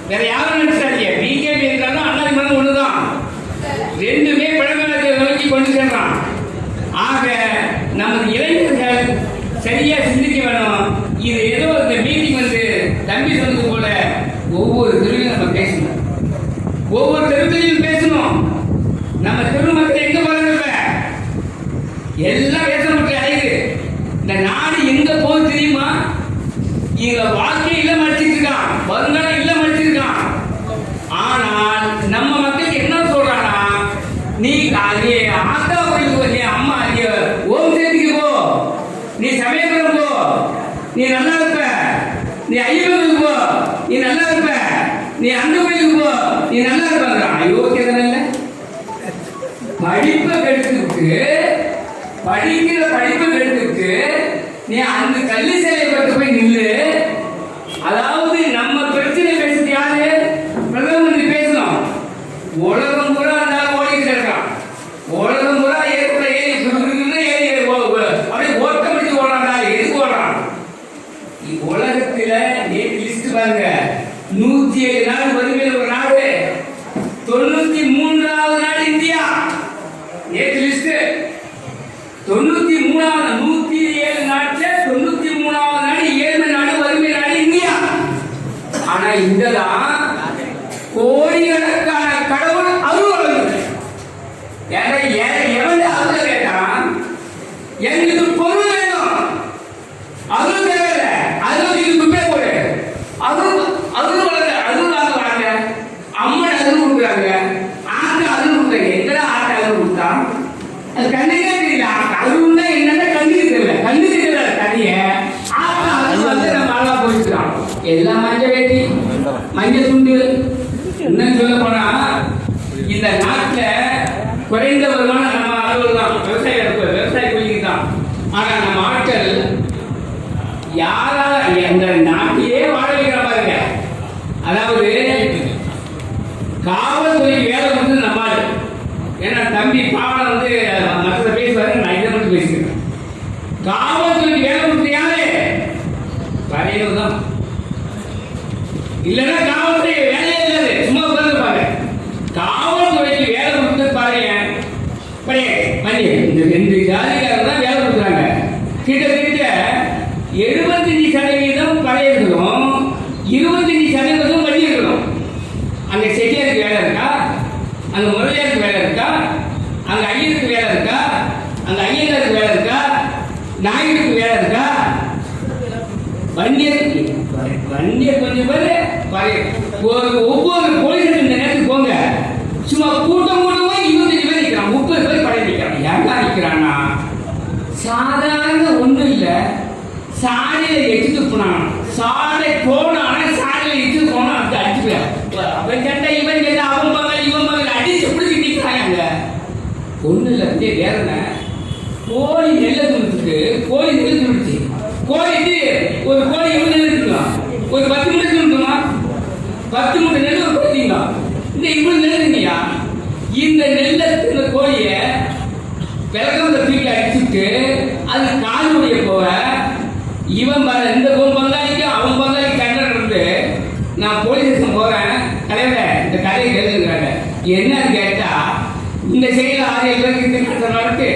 வேற யாரும் நினைச்சாங்க. பிஜேபி என்றாலும் அதிமுக ஒண்ணுதான், ரெண்டுமே பழமையை நோக்கி கொண்டு சென்றான். ஆக நமது இளைஞர்கள் சரியா சிந்திக்க வேணும். இது ஏதோ இந்த மீட்டிங் தம்பி சொன்னது போல ஒவ்வொரு தெருவிலும் நம்ம பேசணும், ஒவ்வொரு தெருவிலையும் பேசணும். நம்ம தெரு மக்கள் எங்க போறாங்க? எல்லாம் வேசப்பட்டு அழைது. இந்த நாடு எங்க போகுது தெரியுமா? இங்க வாழ்க்கை இல்ல மடிச்சிட்டு இருக்கான், வருங்காலம் இல்ல மடிச்சிருக்கான். ஆனால் நம்ம மக்களுக்கு என்ன சொல்றானா, நீ ஆத்தா கோயிலுக்கு போ, நீ அம்மா ஓம் சேர்த்துக்கு போ, நீ சமயபுரம் போ, நீ நல்லா இருப்ப, நீ ஐயப்பனுக்கு போ, நீ நல்லா இருப்ப, நீ அந்த கோயிலுக்கு போ, நீ நல்லா இருப்பாங்க. அயோக்கிய தானே இல்ல? படிப்பை கெடுத்துட்டு, படிக்கிற படிப்பை கெடுத்துட்டு நீ அந்த கல்வி சேலை பட்டு போய் நில்லு. அதாவது நம்ம பிரச்சனை பேசுறது யாரு? பிரதம மந்திரி பேசணும். உலகம் பூரா அந்த ஓடிக்கிட்டு இருக்கான், உலகம் பூரா ஏற்பட ஏறி அப்படியே ஓட்டம் பிடிச்சு ஓடுறாங்க. எதுக்கு ஓடுறான்? உலகத்துல நேற்று லிஸ்ட் பாருங்க, 107 நாடு வறுமையில் ஒரு நாடு, 93வது நாடு இந்தியா. நேற்று லிஸ்ட் 93வது, 107 நாட்டுல 93வது நாடு ஏழ்மை நாடு, வறுமை நாடு இந்தியா. ஆனா இங்கதான் கோடிக்கணக்கான கடவுள் அருள் வழங்குது. எவன் அருள் கேட்டான்? எங்களுக்கு பொருள் வேணும், அருள் தேவையில்லை, அருள் இது குப்பை போடு. அருள் அருள் வளர்க்க அருள் வாங்க வராங்க, அம்மன் அருள் கொடுக்குறாங்க, ஆட்டு அருள் கொடுக்குறாங்க. எங்கடா ஆட்டு அருள் கொடுத்தா? அது கண்ணுக்கே தெரியல. அருள்னா என்னன்னா கண்ணுக்கு தெரியல, கண்ணுக்கு தெரியல தனிய ஆட்டு அருள் நம்ம அழகா போயிட்டுலாம். எல்லாம் மஞ்சள் வேட்டி, மஞ்சள் துண்டு. இன்னும் சொல்ல போனா இந்த நாட்டுல குறைந்த வருமானம் நம்ம அளவு தான், விவசாய கூலிக்கு தான். ஆனா நம்ம ஆட்கள் யாரால இந்த நாட்டையே வாழ வைக்கிற பாருங்க. அதாவது காவல்துறைக்கு வேலை வந்து நம்ம ஆளு. ஏன்னா தம்பி பாவனை மற்ற பேசுவாரு, நான் இதை மட்டும் பேசுகிறேன். காவல்துறைக்கு வேலை கொடுத்து யாரு? வரையணும் தான். இல்லைன்னா காவல்துறை வேலையே இல்லாது சும்மா உட்கார்ந்துருப்பாங்க. காவல்துறைக்கு வேலை கொடுத்து பாருங்க, இந்த 2 ஜாதிக்காரங்க தான் வேலை கொடுக்குறாங்க. கிட்டத்தட்ட 75% பழையர்களும் 25% வழி இருக்கணும். அங்க செட்டியாருக்கு வேலை இருக்கா? அங்க முறையாருக்கு வேலை இருக்கா? அங்க ஐயருக்கு வேலை இருக்கா? அங்க ஐயங்காருக்கு வேலை இருக்கா? நாயுடுக்கு வேலை இருக்கா? வண்டியர் கொஞ்சம் பேரு ஒவ்வொரு போலீஸ் இந்த நேரத்துக்கு போங்க, சும்மா கூட்டமா 25 பேர் நிற்கிறான், 30 பேர் பழைய நிற்கிறான். யாரா நிற்கிறான்னா சாதாரண ஒன்றும் இல்லை, சாலையில எட்டு போனான், சாலை போனான சாலையில எட்டு போனா அது அடிச்சு அவன் கேட்டா இவன் கேட்டா அவன் பகல் இவன் பகல் அடிச்சு பிடிச்சி நிற்கிறாங்க. ஒண்ணு இல்லை வேற என்ன, கோழி நெல்லை துணிச்சுட்டு கோழி நெல் துணிச்சு கோழி ஒரு கோழி எவ்வளவு நெல் எடுத்துக்கலாம்? ஒரு 10 மூட்டை துணிட்டுமா? 10 மூட்டை நெல் ஒரு கோழிங்களா? இந்த இவ்வளவு நெல் இல்லையா? இந்த நெல்லை இந்த கோழிய விளக்கம் தூக்கி அடிச்சுட்டு அது காலுடைய போக இவன் இந்த பங்காளிக்கு அவன் பங்காளிக்கு சண்டை நடந்து நான் போலீஸ் ஸ்டேஷன் போறேன், தலைவர் இந்த கதையை கேட்டுக்கிறாங்க. என்னன்னு கேட்டா, இந்த செயல 6-7 பேருக்கு திருநாட்டம் நடக்கு,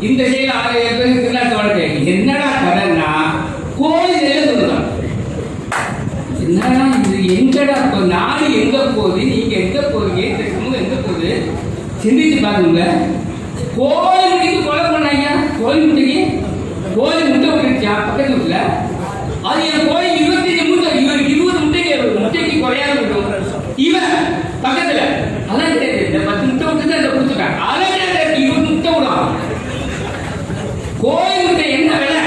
இந்த செயல 6-7 பேருக்கு திருநாட்டம் நடக்கு. என்னடா கதைன்னா கோழி நெல்லை சொல்லுதான். என்னடா இது, எங்கடா நாடு எங்க போகுது, நீங்க எங்க போறீங்க, இந்த சமூகம் எங்க போகுது சிந்திச்சு பாருங்க. கோழி முட்டைக்கு கொலை பண்ணாங்க, கோழி முட்டைக்கு கோழி முட்டை விட்டுருச்சா பக்கத்து வீட்டுல, அது என் கோழி 25 முட்டை, இவன் 20 முட்டைக்கு குறையாத விடும். இவன் பக்கத்துல அதான் கிடையாது, இந்த 10 முட்டை விட்டு அதை கொடுத்துட்டான், அதான் 20 முட்டை விடும். கோழி முட்டை என்ன விலை?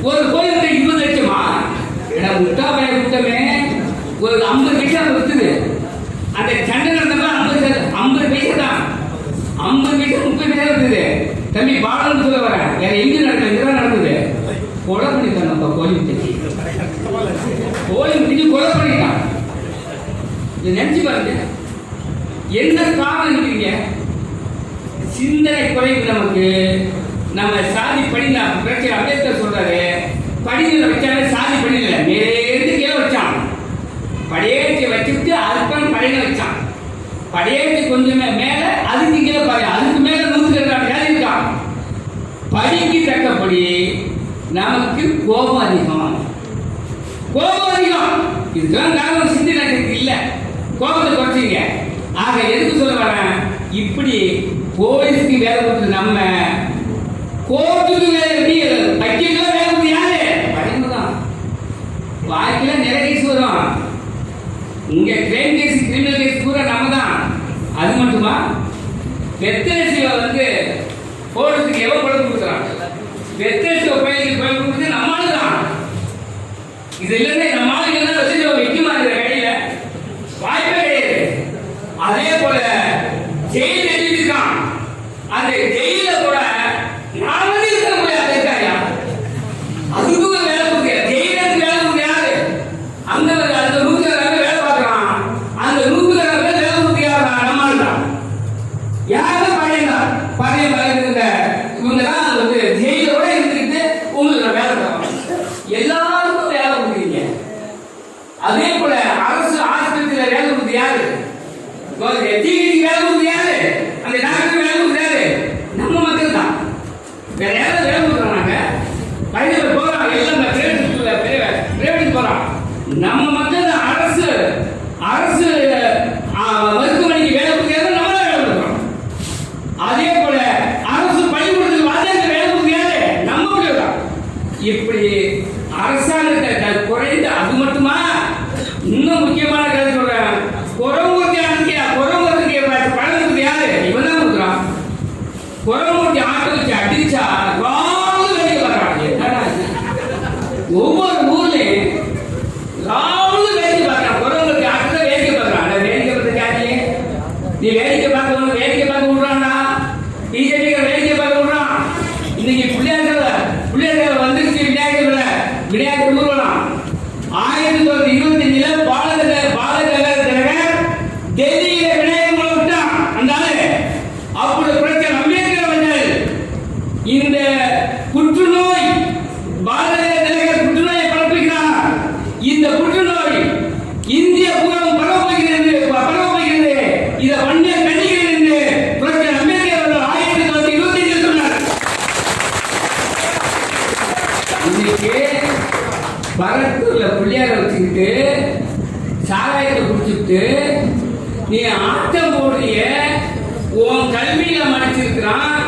ஒரு கோழி முட்டை 20 லட்சமா? முட்டா பய கூட்டமே ஒரு 50 பைசா விற்றுது. அந்த சண்டை நடந்தப்ப 50 பைசா தான், 50 பைசா 30 பைசா இருக்குது. தம்பி பாடம்னு சொல்ல வரேன், வேற எங்க நடக்குது, எங்கதான் நடக்குது? கொலை பண்ணி தரணும் கோழி முட்டைக்கு. போய் முடிஞ்சு கொலை பண்ணிட்டான். இதை நினைச்சு பாருங்க, என்ன காரணம் இருக்கீங்க? சிந்தனை குறைவு நமக்கு. நம்ம சாதி படி பிரச்சனை அம்பேத்கர் சொல்றாரு, படிநிலை வச்சாலே சாதி படிநிலை நேரத்து கீழே வச்சான். படியேற்றி வச்சுட்டு அதுக்கப்புறம் படிநிலை வச்சான். படியேற்றி கொஞ்சம் மேல அதுக்கு கீழே பாரு, அதுக்கு மேல 102 ஜாதி இருக்கான். படிக்கு தக்கப்படி நமக்கு கோபம் அதிகம். கோபம் அதிகம். இதுதான் காரணம். சிந்தனை சக்தி இல்லை, கோபத்தை குறைச்சிங்க. ஆக எதுக்கு சொல்ல வரேன், இப்படி போலீஸ்க்கு வேலை கொடுத்து நம்ம கோர்ட்டுக்கு வேலை வக்கீலுக்கு வேலை கொடுத்து யாரு படிப்புதான். வாழ்க்கையில நிறைய கேஸ் வரும். இங்க கிரைம் கேஸ் கிரிமினல் கேஸ் கூட நம்ம தான். அது மட்டுமா, வெத்தரசில வந்து போலீஸுக்கு எவ்வளவு பழக்கம் கொடுக்குறான், வெத்தரசில பயிலுக்கு பழக்கம் கொடுத்து நம்மளால தான். இது இல்லைன்னா நம்ம ஆளுங்க வச்சு வைக்குமா இந்த கடையில வாய்ப்பே கிடையாது. அதே போல ஜெயில் எழுதிருக்கான், அந்த ஜெயில கூட நாம இருக்க முடியாது. இருக்காயா அதுக்கு வேலை கொடுக்க ஜெயிலுக்கு வேலை கொடுக்க யாரு? அந்த அந்த 100 வேலை பார்க்கறான். அந்த 100 வேலை கொடுக்க யாரு? நம்மால தான். யாரு பழைய பழைய பழைய இவங்க தான் வந்து ஜெயிலோட இருந்துக்கிட்டு உங்களுக்கு வேலை தரோம். எல்லாருக்கும் வேலை கொடுக்குறீங்க. அதே போல அரசு ஆஸ்பத்திரியில வேலை கொடுத்து யாரு? வேலை கொடுத்து யாரு? அந்த டாக்டர் வேலை கொடுத்து யாரு? நம்ம மக்கள் தான். வேற யாராவது வேலை கொடுக்குறாங்க? பயணிகள் போறான், எல்லாம் பிரைவேட் போறான். நம்ம மக்கள் தான். அரசு அரசு மருத்துவமனைக்கு வேலை கொடுத்து நம்ம தான் வேலை கொடுக்குறோம். அதே போல அரசு பள்ளிக்கூடத்துக்கு வாத்தியாருக்கு வேலை கொடுத்து யாரு? நம்ம மக்கள் தான். இப்படி அரசாங்கத்தை குறைந்து, அது மட்டுமா, இன்னும் முக்கியமான கருத்து சொல்றேன். குறமூர்த்தி பழங்குறது யாரு? இவன் தான் கொடுக்குறான். குறமூர்த்தி ஆட்டோ வச்சு அடிச்சா வேடிக்கை பார்க்கறான். ஒவ்வொரு ஊர்லயும் வேடிக்கை பார்க்கறான். குறமூர்த்தி ஆட்டோ வேடிக்கை பார்க்கறான். வேடிக்கை பார்த்த ஜாதியே நீ வேடிக்கை பார்க்க விடுறான்னா, பிஜேபி வேடிக்கை பார்க்க விடுறான். இன்னைக்கு பிள்ளையார்கள் வந்துருச்சு. விநாயகர் ஊர்வலம் 1925 பாலகர் டெல்லியில விநாயகர் விட்டான். அந்த அப்படி பிரச்சனை அம்பேத்கர் அவர்கள் இந்த புற்றுநோய் பாரதிய புற்றுநோயை பரப்புகிறார். இந்த புற்றுநோய் இந்திய பூரம் பரவுகிறது. இதை வண்டிய கண்டிக்கிறது என்று பிரச்சனை அம்பேத்கர் அவர்கள் 1925 சொன்னார். இன்னைக்கு பரத்தூர்ல பிள்ளையார வச்சுக்கிட்டு சாராயத்தை குடிச்சுட்டு நீ ஆட்டம் போடுறிய. உன் கல்வியில மடிச்சிருக்கிறான்,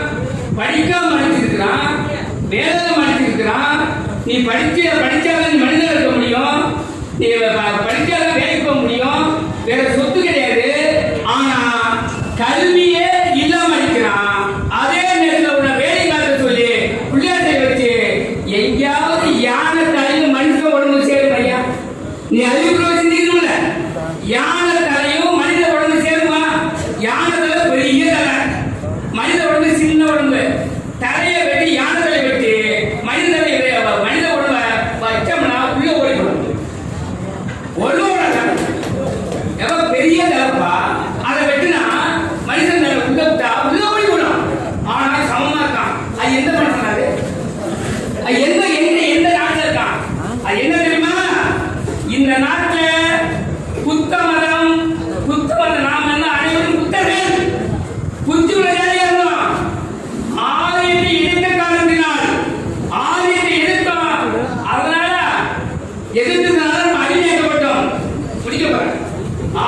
படிக்காம மடிச்சிருக்கிறான், வேலையில மடிச்சிருக்கிறான். நீ படிச்சாதான் நீ மனிதன் இருக்க முடியும். நீ படிச்சாதான் வேலைக்கு போக முடியும். வேற சொத்து கிடையாது. ஆனா கல்வியே இல்லாம அடிக்கிறான். அதே நேரத்தில் உள்ள வேலை பார்க்க சொல்லி பிள்ளையாட்டை வச்சு எங்கேயாவது யானை தலையும் மனுஷ உடம்பு சேரும் ஐயா. நீ அறிவுரை சிந்திக்கணும்ல. யானை தலையும் மனித உடம்பு சேருமா? யானை தலை பெரிய தலை, மனித உடம்பு சின்ன உடம்பு. தலையை வெட்டி யானை தலை வெட்டி மனித உடம்ப வச்சோம்னா உள்ள ஓடிடும். எவ்வளவு பெரிய தலைப்பா, அதை வெட்டினா மனிதன் தலை உள்ள விட்டா உள்ள ஓடிவிடும். ஆனா சமமா இருக்கான். அது எந்த மனுஷனாரு? எந்த நாட்டில் இருக்கான்? அது என்ன தெரியுமா? இந்த நாட்டில் புத்த மதம் நாம் என்ன அனைவரும் புத்தர்கள். புத்தியுள்ள ஜாதியா இருந்தோம். ஆரியத்தை எதிர்த்த காரணத்தினால் ஆரியத்தை எதிர்த்தோம். அதனால எதிர்த்ததுனால நம்ம அடிமையாக்கப்பட்டோம். முடிக்க போறேன்.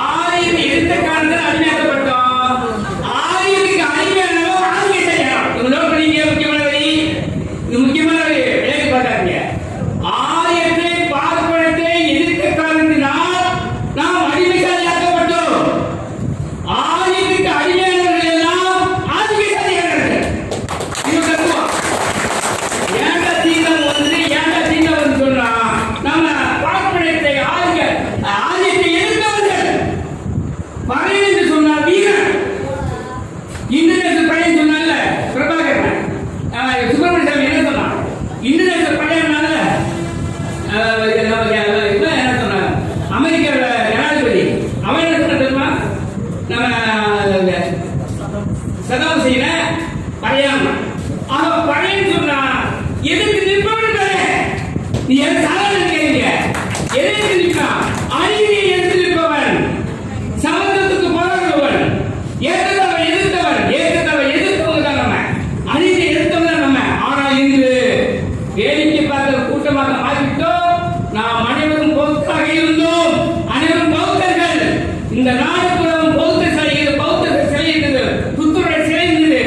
ஆரியத்தை எதிர்த்த காரணத்தால் அடிமையாக்கப்பட்டோம். ஆரியத்துக்கு அடிமையானவோ ஆரிய செய்யணும். இது நோட் பண்ணீங்க. முக்கியமான விளையாட்டு பார்த்தாங்க. ஆரியத்தை பார்ப்பனத்தை எதிர்த்த காரணத்தினால் நாம் அடிமைசாலியாக்கப்பட்டோம். ஆரியத்துக்கு அடிமையானவர்கள் எல்லாம் ஆதிக்கசாலியானவர்கள். இது தத்துவம். ஏண்டா தீங்கம் வந்து சொன்னா நம்ம பார்ப்பனத்தை ஆரியத்தை எதிர்த்தவர்கள். பறையன் என்று சொன்னார் வீரன். இந்திரேசர் பழையன் சொன்னால பிரபாகரன். சுப்பிரமணிய சாமி என்ன சொன்னான்? இந்திரேசர் பழையனால இந்த நாடு புறம் பௌத்த சிலை இருந்தது, புத்தருடைய சிலை இருந்தது.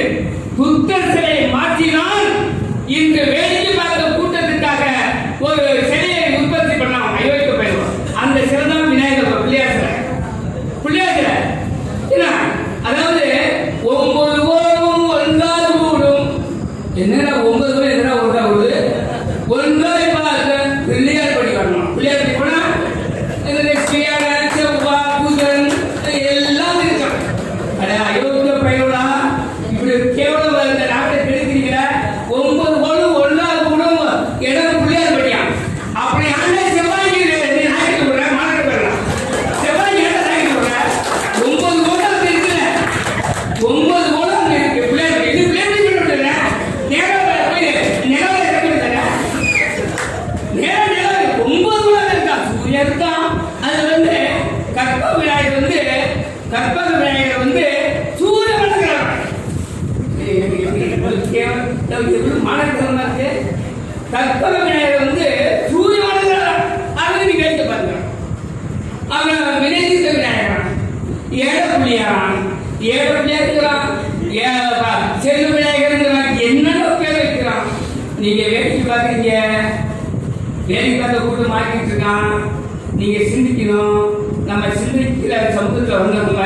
புத்தர் சிலையை மாற்றினால் இன்று வேடிக்கை பார்த்த கூட்டத்துக்காக ஒரு சிலையை உற்பத்தி பண்ணலாம். அயோக்கிய பயிரும் அந்த சிலை தான் விநாயகர் பிள்ளையார் சிலை. பிள்ளையார் சிலை என்ன, அதாவது 9 ஓடும் 9 கூடும். என்னடா 9 கூட என்னடா ஒன்றா கூடுது? 9 பார்க்க பிள்ளையார் படி வரணும். பிள்ளையார் படி போனா செவ்வாய் புதன் எல்லாம் இருக்கும். அட அயோக்கிய பயிரோடா, இப்படி கேவலம் இந்த நாட்டை கெடுக்கிறீங்கள. 9 ஓடும் 1 கூடும் இடம் பிள்ளையார் படியா. அப்படி ஆண்டா செவ்வாய் நீ நாய்க்கு விடுற மாநில போயிடலாம். செவ்வாய் ஏன் நாய்க்கு விடுற? 9 ஓடம் அங்க இருக்குல்ல, 9 ஓடம் அங்க இருக்கு. பிள்ளையார் இது பிள்ளையார் சொல்லிட்டு நேரம் போய் நிலவரை இறக்கிட்டாங்க. நேரம் 9 ஓடம் இருக்கா, சூரியன் இருக்கா. அது வந்து கற்பக விநாயகர் வந்து சூரிய வணங்குறாங்க. மாநகரமா இருக்கு. கற்பக விநாயகர் வந்து சூரிய வணங்குறாங்க. அது நீ கேட்டு பாருங்க. அவன் வினைதித்த விநாயகர் ஏழ பிள்ளையாரான், செல்வ விநாயகர் என்னென்ன பேர் வைக்கிறான். நீங்க வேடிக்கை பார்க்குறீங்க, வேடிக்கை பார்த்த கூட்டம் மாற்றிட்டு இருக்கான். நீங்க சிந்திக்கணும். நம்ம சிந்திக்கிற சமூகத்தில் வந்தவங்க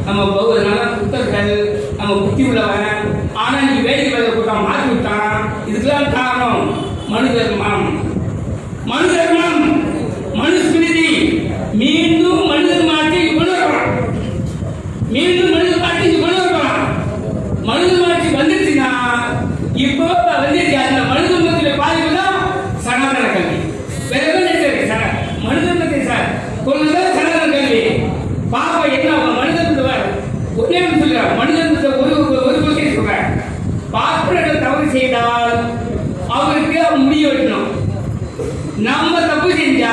நம்ம நல்ல புத்தர்கள், நம்ம புத்தி உள்ளவன். ஆனா நீ வேடிக்கை பார்த்த கூட்டம் மாற்றி விட்டான். இதுக்கெல்லாம் காரணம் மனு தர்மம், மனுஸ்மிருதி. மீண்டும் மனிதர் மாற்றி கொண்டு வரலாம். மீண்டும் மனிதர் மாற்றி கொண்டு வரலாம். மனிதர் மாற்றி வந்துச்சுன்னா இப்போ வந்துச்சு. அந்த மனிதத்தில் பாதிப்பு தான் சனாதன கல்வி. மனிதனத்தை சார் கொள்ளுதான் சனாதன கல்வி. பாப்பா என்ன மனிதன் ஒரே சொல்ற மனிதன் ஒரு கொள்கை சொல்ற. பார்ப்பனர்கள் தவறு செய்தால் அவருக்கு அவன் முடிய வைக்கணும். நம்ம தப்பு செஞ்சா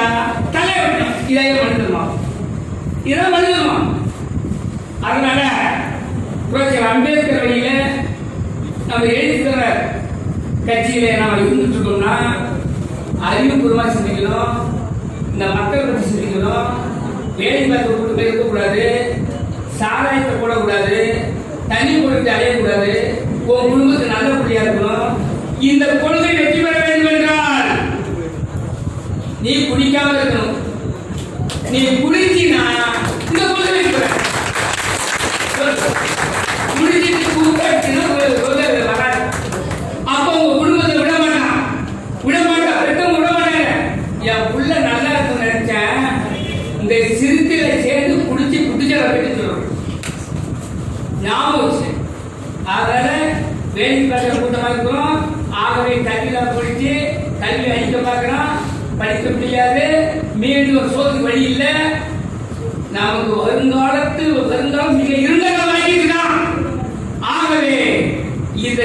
தலை வைக்கணும். இதான் மனிதமா. அதனால புரட்சியர் அம்பேத்கர் வழியில நம்ம எழுதிக்கிற கட்சியில நாம இருந்துட்டு இருக்கோம்னா அறிவுபூர்வமா சிந்திக்கணும். இந்த மக்கள் பற்றி சிந்திக்கணும். வேலை பார்க்க கூட்டு போய் இருக்கக்கூடாது, சாராயத்தை போடக்கூடாது, தண்ணி போட்டு அடையக்கூடாது. உன் குடும்பத்துக்கு நல்ல புள்ளியா இருக்கணும். இந்த கொள்கை வெற்றி பெற வேண்டும் என்றால் நீ குடிக்காம இருக்கணும். நீ குடிச்சினா இந்த கொள்கை வெற்றி பெற. குடிச்சிட்டு கூப்பிட்டுனா கொள்கை வராது. அப்போ உங்க குடும்பத்தை விட மாட்டான். பெற்றவங்க விட மாட்டாங்க. என் புள்ள நல்லா இருக்குன்னு நினைச்சேன், இந்த சிறுத்தையில சேர்ந்து குடிச்சு குடிச்சதை பெற்று சொல்றோம். ஞாபகம் வச்சு. அதனால வேலைக்கு பார்க்குற கூட்டமா இருக்கிறோம். ஆகவே கல்வியில போயிட்டு கல்வி அழிக்க பார்க்கிறோம். படிக்க முடியாது. மீண்டும் சோத்துக்கு வழி இல்லை. நமக்கு வருங்காலம் மிக இருண்ட காலம். ஆகவே இந்த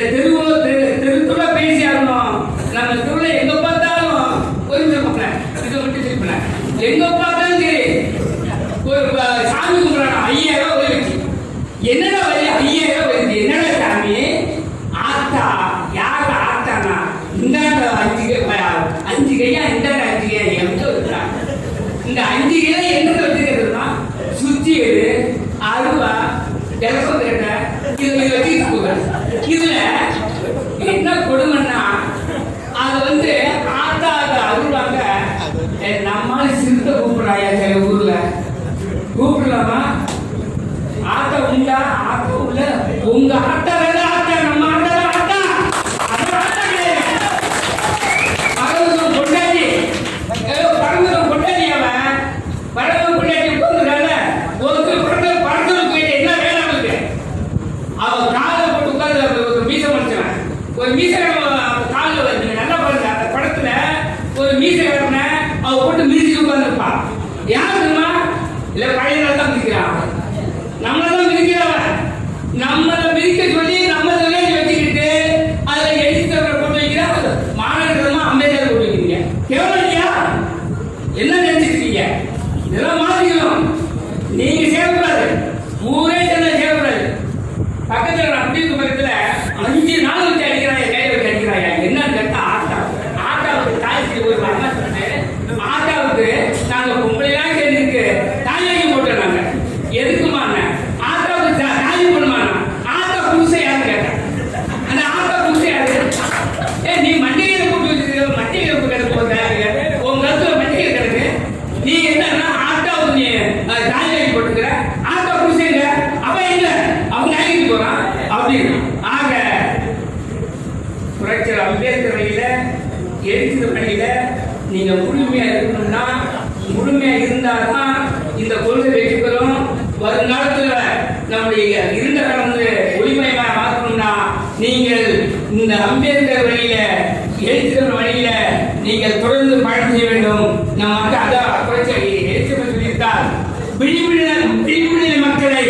தெருத்துல பேசி ஆகணும். நம்ம தெருவில் எங்க பார்த்தாலும் ஒரு எங்க பார்த்தாலும் சரி ஒரு சாமி கும்பிடணும். 5000 ரூபாய் போயிடுச்சு. என்னடா வழி 5000 ரூபாய் போயிடுச்சு. என்னடா சாமி ஆத்தா யாரு ஆத்தானா இந்தாண்ட 5 கையா இந்தாண்ட 5 கையா எங்க இருக்கிறாங்க. இந்த 5 கையா எங்க வச்சுக்கிறதுனா சுத்தி அருவா ஜலசம் கேட்ட இதுல வச்சுட்டு போக. இதுல என்ன கொடுமைன்னா அது வந்து ஆத்தா அருவாங்க. நம்மால சிறுத்தை கூப்பிடுறாயா சில ஊர்ல கூப்பிடலாமா? ஆத்தா உண்டா? ஆத்தா உள்ள உங்க ஆத்தா வேற ஆத்தா, நம்ம ஆத்தா ஆத்தா அது ஆத்தா கிடையாது. பரவசம் கொண்டாடி பரவசம் கொண்டாடி அவன் பரவசம் கொண்டாடி உட்காந்துருக்காங்க. ஒருத்தர் பரவசம் போயிட்டு என்ன வேலை அவனுக்கு? அவன் காலை போட்டு உட்காந்து ஒரு மீசை மறைச்சவன். ஒரு மீசை காலில் வந்து நல்லா பாருங்க. அந்த படத்துல ஒரு மீசை வரன அவ போட்டு மிதிச்சு உட்காந்துருப்பா. யார் தெரியுமா? இல்ல பழைய நாள் தான் மிதிக்கிறான். நம்மளதான் மிதிக்கிறவன். நம்மளை மிதிக்க சொல்லி நம்ம வச்சுக்கிட்டு அதை எழுத்தவரை போட்டு வைக்கிற மாநகரமா அம்பேத்கர் போட்டு வைக்கிறீங்க. கேவலம் இல்லையா? என்ன நினைச்சிருக்கீங்க? இதெல்லாம் மாத்திக்கணும். நீங்க சேரக்கூடாது. ஊரே சேர்ந்த சேரக்கூடாது. பக்கத்துல அப்படி பக்கத்துல 5 நாள் வச்சு அடிக்கிறாங்க, கையை வச்சு அடிக்கிறாங்க. என்னன்னு கேட்டா ஆட்டாவுக்கு தாய்க்கு ஒரு வரமா சொன்னேன். ஆட்டாவுக்கு நாங்க பொம்பளைலாம் சேர்ந்துருக்கு தாயாகி போட்டோம். நாங்க அப்படி ஆக புரட்சியர் அம்பேத்கர் வழியில எழுத்து வழியில நீங்க முழுமையா இருக்கணும்னா, முழுமையா இருந்தாதான் இந்த கொள்கை வெற்றி பெறும். வருங்காலத்துல நம்முடைய இருந்த காலம் ஒளிமயமா மாற்றணும்னா நீங்கள் இந்த அம்பேத்கர் வழியில எழுத்துக்கிற வழியில நீங்கள் தொடர்ந்து பயணம் செய்ய வேண்டும். நம்ம அதான் புரட்சி எழுத்து சொல்லியிருக்கார். விழிப்புணர்வு மக்களை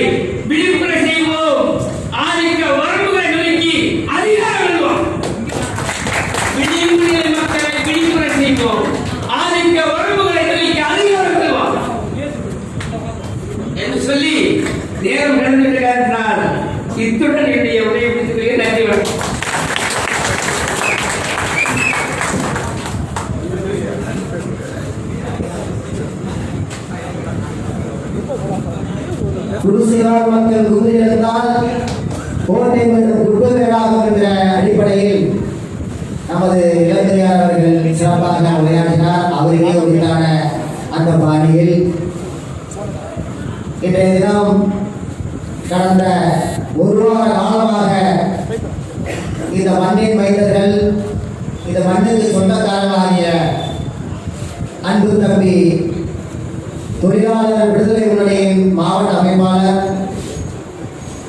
விழிப்புணர செய்வோம், ஆதிக்க வரம்புகளை நோக்கி அதிகாரம் எழுவோம். விழிப்புணர்வு மக்களை விழிப்புணர செய்வோம், ஆதிக்க வரம்புகளை நோக்கி அதிகாரம் எழுவோம் என்று சொல்லி நேரம் நடந்துவிட்டால் இத்துடன் என்னுடைய உரையை முடித்துக் நன்றி வணக்கம். குடிசைவாழ் மக்கள் குதிரையிழந்தால் கோட்டை மீண்டும் குப்பைகளாகும் என்ற அடிப்படையில் நமது இளம்பெரியார் அவர்கள் சிறப்பாக உரையாற்றினார். அவருக்கே உரித்தான அந்த பாணியில் இன்றைய தினம் கடந்த ஒரு வார காலமாக இந்த மண்ணின் மைந்தர்கள், இந்த மண்ணுக்கு சொந்தக்காரர்களாகிய அன்பு தம்பி தொழிலாளர் விடுதலை முன்னணியின் மாவட்ட அமைப்பாளர்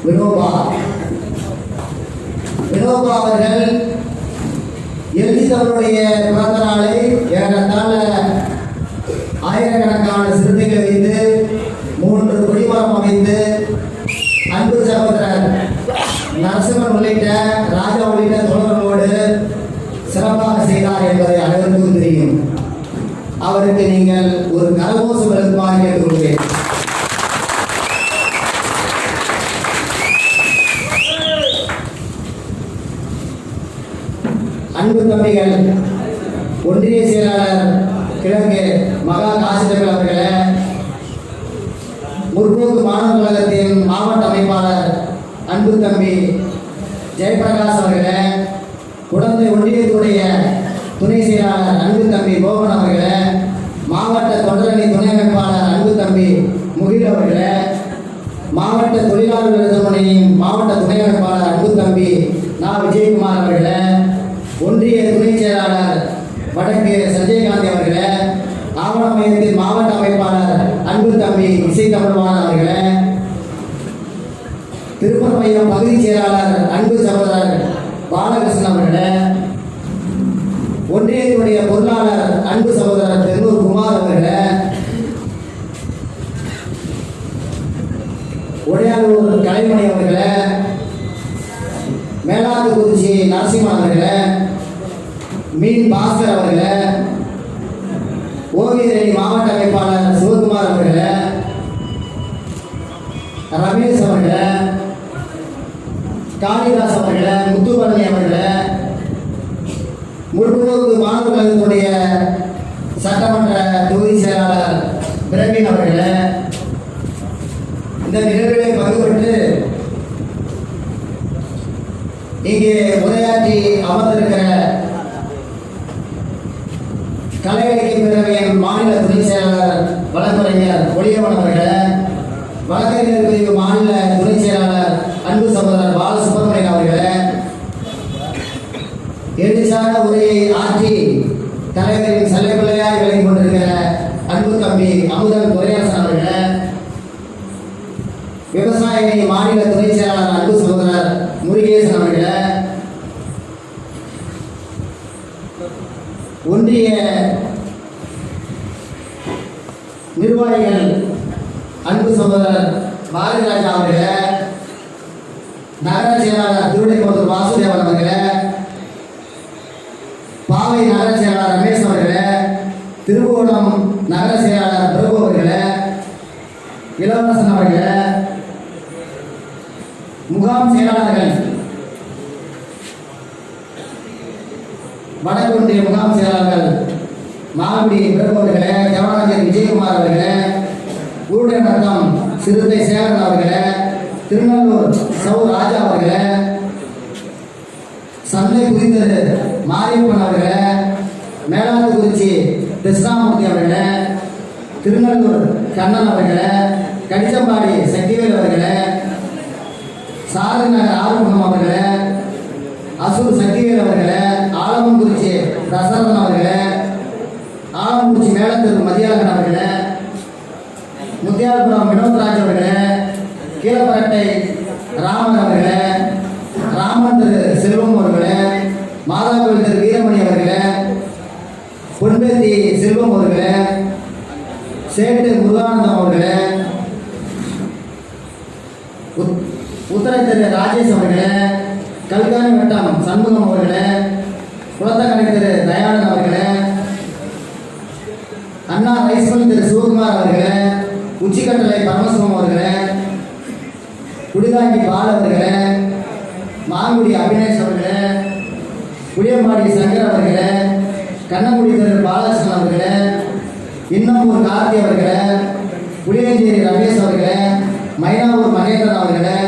வினோபா அவர்கள் எழுதித்தவருடைய பிறந்த நாளை ஏறத்தாழ ஆயிரக்கணக்கான சிறுத்தைகளை வைத்து 3 கொடிமரம் அமைத்து அன்பு சகோதரர் நரசிம்மன் உள்ளிட்ட ராஜா உள்ளிட்ட தோழர்களோடு சிறப்பாக செய்தார் என்பதை அனைவருக்கும் தெரியும். அவருக்கு நீங்கள் ஒரு கரகோஷம் எழுதுமாறு கேட்டுக்கொள்கிறேன். அன்பு தம்பிகள் ஒன்றிய செயலாளர் கிழக்கு மகா காசிதர்கள் அவர்களே, முற்போக்கு மாணவர் கழகத்தின் மாவட்ட அமைப்பாளர் அன்பு தம்பி ஜெயபிரகாஷ் அவர்களே, குடந்தை ஒன்றியத்துடைய துணை செயலாளர் அன்பு தம்பி கோபன் அவர்களே, மாவட்ட தொண்டரணி துணை அமைப்பாளர் அன்பு தம்பி முகில் அவர்களே, மாவட்ட தொழிலாளர் விருதுமணியின் மாவட்ட துணை அமைப்பாளர் அன்பு தம்பி நா விஜயகுமார் அவர்களே, ஒன்றிய துணை செயலாளர் வடக்கு சஞ்சயகாந்தி அவர்களே, ஆவண மையத்தின் மாவட்ட அமைப்பாளர் அன்பு தம்பி இசை தமிழ்வாணன் அவர்களே, திருப்பூர் மையம் பகுதி செயலாளர் அன்பு சகோதரர் பாலகிருஷ்ணன் அவர்களே, ஒன்றியத்துடைய பொருளாளர் அன்பு சகோதரர் தென்னூர் குமார் அவர்களே, உடையாளூர் கலைமணி அவர்களே, மேலாத்துக்குறிச்சி நரசிம்மன் அவர்களே, மீன் பாஸ்கர் அவர்களே, ஓவியரணி மாவட்ட அமைப்பாளர் சிவகுமார் அவர்களே, ரமேஷ் அவர்களே, காளிதாஸ் அவர்களே, முத்துபரணி அவர்களே, முற்போக்கு மாணவர் கழகத்துடைய சட்டமன்ற தொகுதி செயலாளர் பிரவீன் அவர்களே, இந்த நிகழ்வுகளை பங்குபெற்று இங்கே உரையாற்றி அமர்ந்திருக்கிற கலை இலக்கிய பேரவையின் மாநில துணை செயலாளர் வழக்கறிஞர் ஒளியவன் அவர்களே, வழக்கறிஞர் பிரிவு மாநில துணை செயலாளர் அன்பு சகோதரர் பாலசுப்ரமணியன் அவர்களே, எழுச்சான உரையை ஆற்றி தலைவரின் செல்லப்பிள்ளையாய் விளங்கிக் கொண்டிருக்கிற அன்பு தம்பி அமுதன் துரையாசன் அவர்களே, விவசாய மாநில துணை செயலாளர் அன்பு சகோதரர் முருகேசன் அவர்களே, ஒன்றிய நிர்வாகிகள் அன்பு சகோதரர் பாரதிராஜா அவர்களே, நகர செயலாளர் திருவிடைக்கோட்டூர் வாசுதேவன் அவர்களே, பாவை நகர செயலாளர் ரமேஷ் அவர்களே, திருவோணம் நகர செயலாளர் பிரபு அவர்களே, இளவரசன் அவர்களே, முகாம் செயலாளர்கள் வடக்கு ஒன்றிய முகாம் செயலாளர்கள் மாகுடி பிரபு அவர்களே, தேவராஜர் விஜயகுமார் அவர்களே, ஊழியர் நத்தம் சிறுத்தை சேகரன் அவர்களே, திருநல்லூர் சௌ ராஜா அவர்களே, சந்தை புரிந்தது மாரியப்பன் அவர்களே, மேலாத்துக்குறிச்சி கிருஷ்ணாமூர்த்தி அவர்களே, திருநல்லூர் கண்ணன் அவர்களே, கடிச்சம்பாடி சக்திவேல் அவர்களே, சாரதி நகர் ஆறுமுகம் அவர்களே, அசூர் சக்திவேல் அவர்களே, ஆலமங்குறிச்சி தசரதன் அவர்களே, ஆலமங்குறிச்சி மேலத்தூர் மதியாளன் அவர்களே, முத்தியாலபுரம் வினோத்ராஜ் அவர்களே, கீழப்பரட்டை ராமன் அவர்களே, ராமன் திரு செல்வம் அவர்களே, மாதாக்கோவில் திரு வீரமணி அவர்களே, பொன்பேத்தி செல்வம் அவர்களே, சேட்டு முருகானந்தம் அவர்களே, உத்தரை திரு ராஜேஷ் அவர்களே, கல்காணி வட்டம் சண்முகம் அவர்களே, குளத்தக்கரை திரு தயானந்த் அவர்களே, அண்ணா ரைஸ்மில் திரு சிவகுமார் அவர்களே, உச்சிக்கட்டளை பரமசிவம் அவர்களே, குடிதாங்கி பால் அவர்களே, மாங்குடி அபினேஷ் அவர்களே, புளியம்பாடி சங்கர் அவர்களே, கண்ணங்குடி திரு பாலகிருஷ்ணன் அவர்களே, இன்னம்பூர் கார்த்தி அவர்களே, புளியஞ்சேரி ரமேஷ் அவர்களே, மைனாவூர் மகேந்திரன் அவர்களே,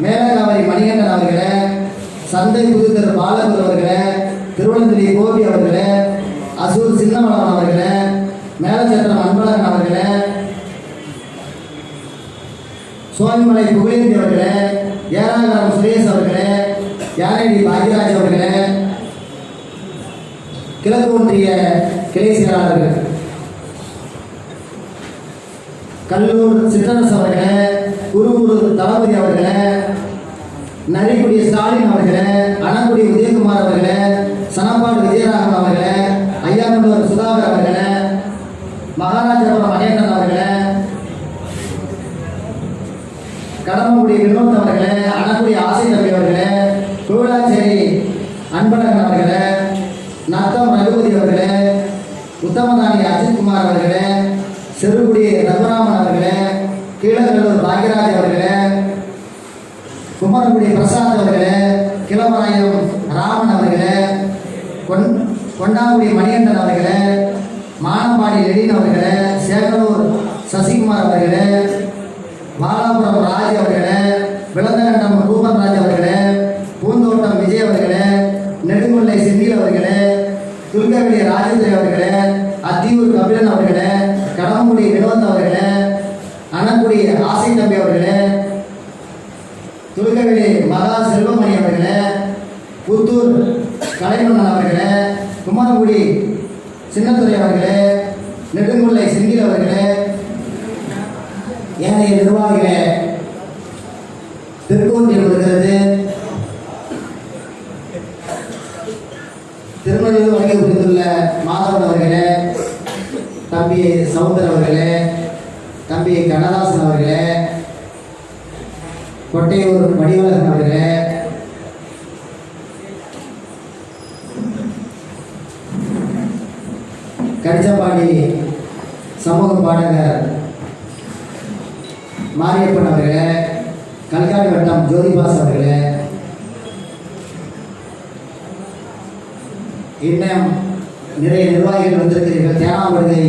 மேலகாவரி மணிகண்டன் அவர்களே, சந்தை புது திரு பாலகுரு அவர்களே, திருவண்ணாமலை கோபி அவர்களே, அசூர் சின்னமலன் அவர்களே, மேலச்சத்திரம் அன்பழகன் அவர்களே, சோழிமலை புகழேந்தி அவர்களே, ஏராகரம் சுரேஷ் அவர்களே, யானடி பாக்யராஜ் அவர்களே, கிழக்கு ஒன்றிய கிளை செயலாளர்கள் கல்லூர் சிற்றரசு அவர்களே, குருகுரு தளபதி அவர்களே, நரிக்குடி ஸ்டாலின் அவர்களே, அணக்குடி உதயகுமார் அவர்களே, சனப்பாடு விஜயராகவன் அவர்களே, ஐயானூர் சுதாகர் அவர்களே, மகாராஜபுரம் மகேந்திரன் அவர்களே, கடம்பங்குடி வினோத் அவர்களே, அணக்குடி ஆசை தம்பி அவர்களே, கோவிலாச்சேரி அன்பழகன் அவர்களே, நத்தம் ரகுபதி அவர்களே, உத்தமதானி அஜித்குமார் அவர்களே, செருகுடி ரகுராமன் அவர்களே, கீழக்கல்லூர் பாக்யராஜ் அவர்களே, குமரகுடி பிரசாத் அவர்களே, கிளமராயம் ராமன் அவர்களே, கொண்டாங்குடி மணிகண்டன் அவர்களே, மானம்பாடி லெடின் அவர்களே, சேகலூர் சசிகுமார் அவர்களே, பாலாபுரம் ராஜ் அவர்களே, விளந்தகண்டம் ரூபன் ராஜ் அவர்களே, பூந்தோட்டம் விஜய் அவர்களே, நெடுங்கொள்ளை செந்தில் அவர்களே, துர்கவெளி ராஜேந்திர அவர்களே, அத்தியூர் கபிலன் அவர்களே, கடம்புடி வினோத் அவர்களே, அணக்குடி ஆசை தம்பி அவர்களே, துர்கவெளி மகா செல்வமணி அவர்களே, புத்தூர் கலைமன்னன் அவர்களே, குமரங்குடி சின்னத்துறை அவர்களே, நெடுங்குள்ளை செந்தில் அவர்களே, ஏனைய நிர்வாகிகளே, திருக்கோட்டில் வருகிறது திருமணத்தில் வழங்கி கொடுத்துள்ள மாதவன் அவர்களே, தம்பி சவுந்தர் அவர்களே, தம்பி கண்ணதாசன் அவர்களே, கொட்டையூர் மடிவழகன் அவர்களே, கடிச்சப்பாடி சமூக பாடகர் மாரியப்பன் அவர்களே, கல்காணி வட்டம் ஜோதிபாஸ் அவர்களே, இன்னும் நிறைய நிர்வாகிகள் வந்திருக்கிறீர்கள். தேனாம்படுகை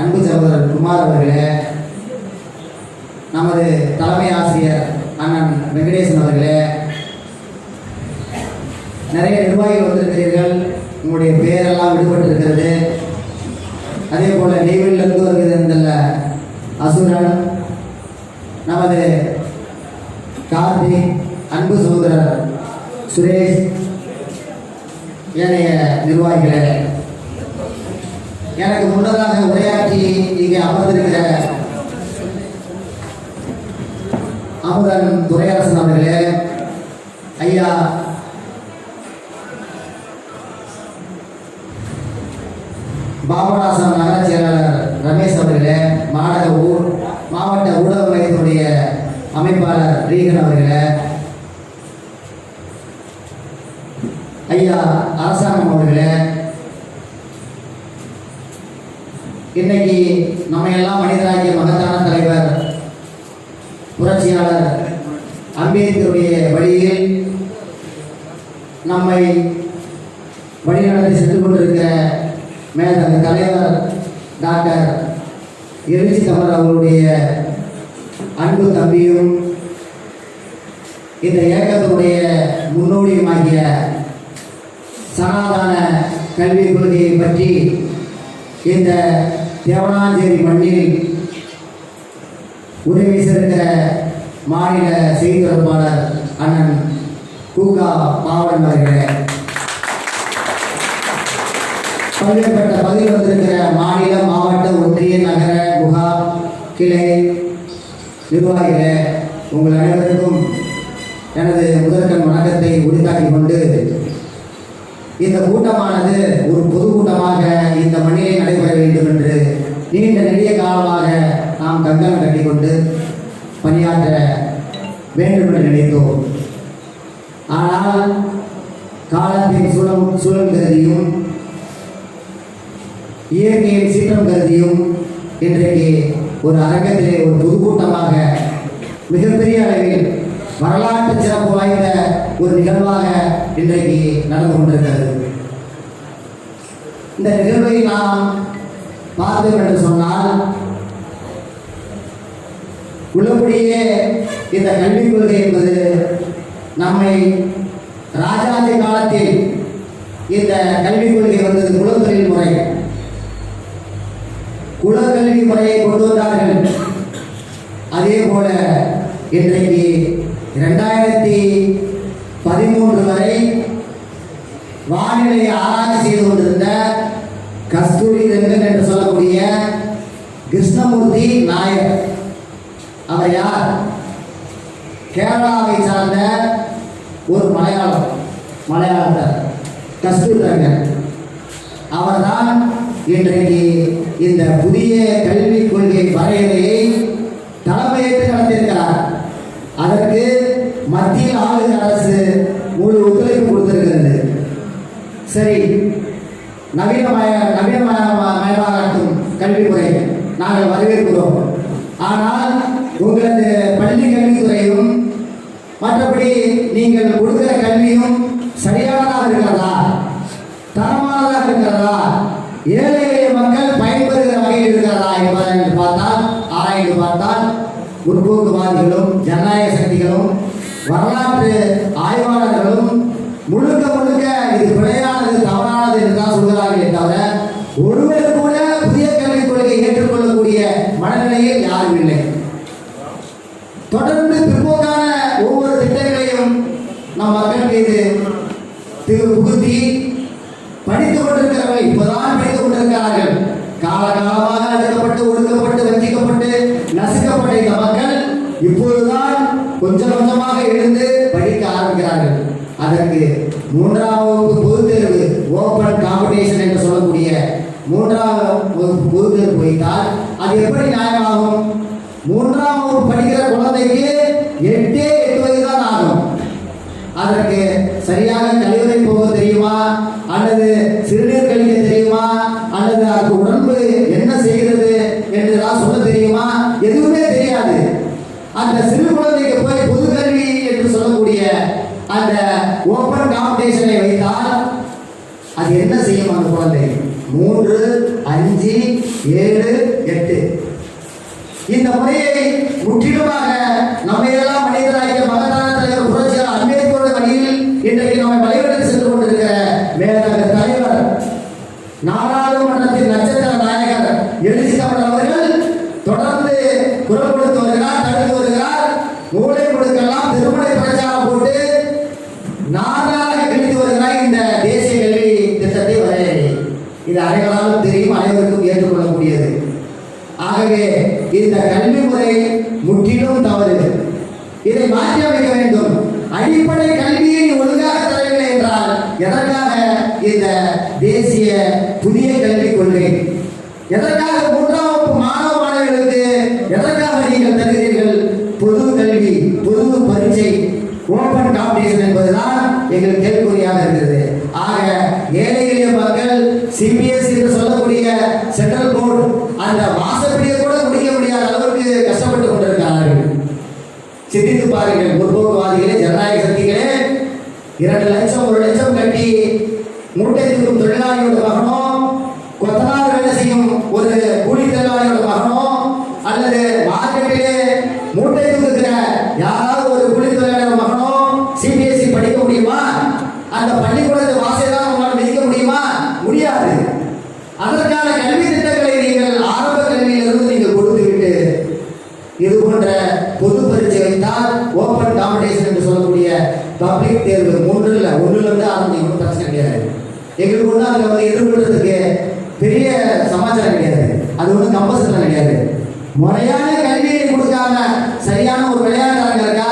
அன்பு சகோதரர் குமார் அவர்களே, நமது தலைமை ஆசிரியர் அண்ணன் வெங்கடேசன் அவர்களே, நிறைய நிர்வாகிகள் வந்திருக்கிறீர்கள். உங்களுடைய பெயரெல்லாம் விடுபட்டிருக்கிறது. அதே போல நெய்வேலியிலிருந்து வருகிற அசுரன், நமது கார்த்திக், அன்பு சகோதரர் சுரேஷ், ஏனைய நிர்வாகிகளே, எனக்கு முன்னதாக உரையாற்றி இங்கே அமர்ந்திருக்கிற அமுதன் துரையரசன் அவர்களே, ஐயா பாபநாசம் நகர செயலாளர் ரமேஷ் அவர்களே, மாவட்ட ஊடக மையத்தினுடைய அமைப்பாளர் ரீகன் அவர்களே, ஐயா அரசாங்கம் அவர்களே, இன்னைக்கு நம்ம எல்லாம் மனிதராகிய மகத்தான தலைவர் புரட்சியாளர் அம்பேத்கருடைய வழியில் நம்மை வழிநடத்தி சென்று கொண்டிருக்கிற மேலதிக தலைவர் டாக்டர் எழுச்சி தமிழ் அவர்களுடைய அன்பு தம்பியும் இந்த இயக்கத்தினுடைய முன்னோடியுமாகிய சனாதன கல்விக் கொள்கையை பற்றி இந்த தேவனாஞ்சேரி மண்ணில் உதவி செய்கிற மாநில செய்தி தொடர்பாளர் அண்ணன் கூகா பாவன் அவர்களே, பல்வேறுபட்ட பகுதியில் வந்திருக்கிற மாநில, மாவட்ட, ஒன்றிய, நகர, முகா, கிளை நிர்வாகிகளே, உங்கள் அனைவருக்கும் எனது முதற்கண் வணக்கத்தை உரித்தாக்கிக் கொண்டு, இந்த கூட்டமானது ஒரு பொதுக்கூட்டமாக இந்த மண்ணிலே நடைபெற வேண்டும் என்று நீண்ட நெடிய காலமாக நாம் கங்கணம் கட்டிக்கொண்டு பணியாற்ற வேண்டும் என்று நினைத்தோம். ஆனால் காலத்தின் சூழல் கருதியும் இயற்கையின் சீற்றம் கருதியும் இன்றைக்கு ஒரு அரங்கத்திலே ஒரு பொதுக்கூட்டமாக மிகப்பெரிய அளவில் வரலாற்று சிறப்பு வாய்ந்த ஒரு நிகழ்வாக இன்றைக்கு நடந்து கொண்டிருக்கிறது. இந்த நிகழ்வை நாம் பார்த்தோம் என்று சொன்னால், உள்ளபடியே இந்த கல்விக் கொள்கை என்பது நம்மை ராஜாஜி காலத்தில் இந்த கல்விக் கொள்கை வந்தது. குலத்தொழில் முறை, குலக்கல்வி முறையை கொண்டு வந்தார்கள். அதே போல இன்றைக்கு 2013 வரை வானிலை ஆராய்ச்சி செய்து கொண்டிருந்த கஸ்தூரி ரங்கன் என்று சொல்லக்கூடிய கிருஷ்ணமூர்த்தி நாயர், அவர் யார்? கேரளாவை சார்ந்த ஒரு மலையாளத்தர் கஸ்தூரி ரங்கன். அவர்தான் இன்றைக்கு இந்த புதிய கல்விக் கொள்கை வரையறையை தலைமையேற்று நடத்தியிருக்கிறார். அதற்கு மத்திய ஆளுநர் அரசு முழு ஒத்துழைப்பு கொடுத்திருக்கிறது. சரி, நவீனமயமாகட்டும் கல்வி முறை நாங்கள் வரவேற்கிறோம். ஆனால் உங்களது பள்ளி கல்வித்துறையும் மற்றபடி நீங்கள் கொடுக்கிற கல்வியும் சரியானதாக இருக்கிறதா, தரமானதாக இருக்கிறதா, ஏழை எளிய மக்கள் பயன்பெறுகிற வகையில் இருக்கிறதா என்பதை ஆராய்ந்து பார்த்தால் முற்போக்குவாதிகளும் ஜனநாயக சக்திகளும் வரலாற்று ஆய்வாளர்களும் முழுக்க இது பிழையானது, தவறானது என்றுதான் சொல்கிறார்களே தவிர ஒருவர் கூட புதிய கல்விக் கொள்கையை ஏற்றுக்கொள்ளக்கூடிய மனநிலையில் யாரும் இல்லை. தொடர்ந்து பிற்போக்கான ஒவ்வொரு திட்டங்களையும் நம் மக்கள் மீது புகுத்தி படித்துக் கொண்டிருக்கிறவர்கள் இப்பதான் படித்துக் கொண்டிருக்கிறார்கள். காலகாலமாக அடக்கப்பட்டு, ஒடுக்கப்பட்டு, வஞ்சிக்கப்பட்டு, நசுக்கப்பட்ட இந்த மக்கள் இப்பொழுதுதான் கொஞ்சம் கொஞ்சமாக எழுந்து படிக்க ஆரம்பிக்கிறார்கள். அதற்கு 3ஆம் வகுப்பு பொதுத் தேர்வு, ஓபன் காம்படிஷன் என்று சொல்லக்கூடிய 3ஆம் வகுப்பு பொதுத் தேர்வு வைத்தால் அது எப்படி நியாயமாகும்? 3ஆம் வகுப்பு படிக்கிற குழந்தைக்கு 8 வயது தான் ஆகும். அதற்கு சரியாக கழிவறை போக தெரியுமா, அல்லது சிறுநீர் கழிக்க தெரியுமா, அல்லது அதுக்கு உடம்பு என்ன செய்கிறது என்றுதான் சொல்ல தெரியுமா? எதுவுமே தெரியாது. அந்த சிறு குழந்தைக்கு போய் பொது கல்வி என்று சொல்லக்கூடிய அந்த ஓபன் காம்படிஷனை வைத்தால் அது என்ன செய்யும்? அந்த குழந்தை 3, 5, 7, 8 இந்த முறையை முற்றிலுமாக நம்மையெல்லாம் மனிதராகிய மகத்தான தலைவர் புரட்சியாளர் அம்பேத்கருடைய வழியில் இன்றைக்கு நம்மை வழிவகுத்து சென்று கொண்டிருக்கிற மேலக தலைவர், நாடாளுமன்றத்தின் நட்சத்திர நாயகர் எழுச்சி தமிழர் அவர்கள் தொடர்ந்து குரல் கொடுத்து வருகிறார், தடுத்து வருகிறார். மூளை முடுக்கெல்லாம் திருமணை பிரச்சாரம் போட்டு நாடாக கழித்து வருகிறார் இந்த தேசிய கல்வி திட்டத்தை வரையறை. இது அனைவராலும் தெரியும், அனைவருக்கும் ஏற்றுக்கொள்ளக்கூடியது. ஆகவே இந்த கல்வி முறை முற்றிலும் தவறு. இதை மாற்றி அமைக்க வேண்டும். அடிப்படை கல்வியை ஒழுங்காக தரவில்லை என்றால் எதற்காக இந்த தேசிய புதிய கல்விக் கொள்கை? எதற்காக 3ஆம் வகுப்பு மாணவ மாணவிகளுக்கு எதற்காக நீங்கள் தருகிறீர்கள்? பொது கல்வி, பொது பரீட்சை, ஓபன் காம்படிஷன் என்பதுதான் எங்கள் கேள்விக்குறியாக இருக்கிறது. ஆக ஏழை எளிய மக்கள் CBSE என்று சொல்லக்கூடிய சென்ட்ரல் போர்டு அந்த வாசப்படியை கூட முடிக்க முடியாத அளவுக்கு கஷ்டப்பட்டு கொண்டிருக்கிறார்கள். சிந்தித்து பாருங்கள். முற்போக்குவாதிகளே, ஜனநாயக சக்திகளே, 2 லட்சம் 1 லட்சம் கட்டி மூட்டை தூக்கும் தொழிலாளியோட மகனோ, கொத்தனார் வேலை செய்யும் ஒரு கூலி தொழிலாளியோட மகனோ, அல்லது மார்க்கெட்டிலே மூட்டை தூக்குகிற யாராவது ஒரு கூலி தொழிலாளியோட மகனோ CBSE படிக்க முடியுமா? அந்த பள்ளிக்கூடத்தை வாசைதான் உங்களால் மிதிக்க முடியுமா? முடியாது. அதற்கான கல்வி திட்டங்களை நீங்கள் ஆரம்ப கல்வியிலிருந்து நீங்கள் கொடுத்துவிட்டு இது போன்ற பொது பரீட்சை வைத்தால் ஓப்பன் காம்படிஷன் என்று சொல்லக்கூடிய பப்ளிக் தேர்வு 1லிருந்து ஆரம்பிக்கும் பிரச்சனை கிடையாது. எங்களுக்கு ஒன்றும் அதில் வந்து எதிர்கொள்றதுக்கு பெரிய சமாச்சாரம் கிடையாது. அது ஒன்றும் கம்பல்சரி கிடையாது. முறையான கல்வியை கொடுக்காம சரியான ஒரு விளையாட்டு இருக்கா,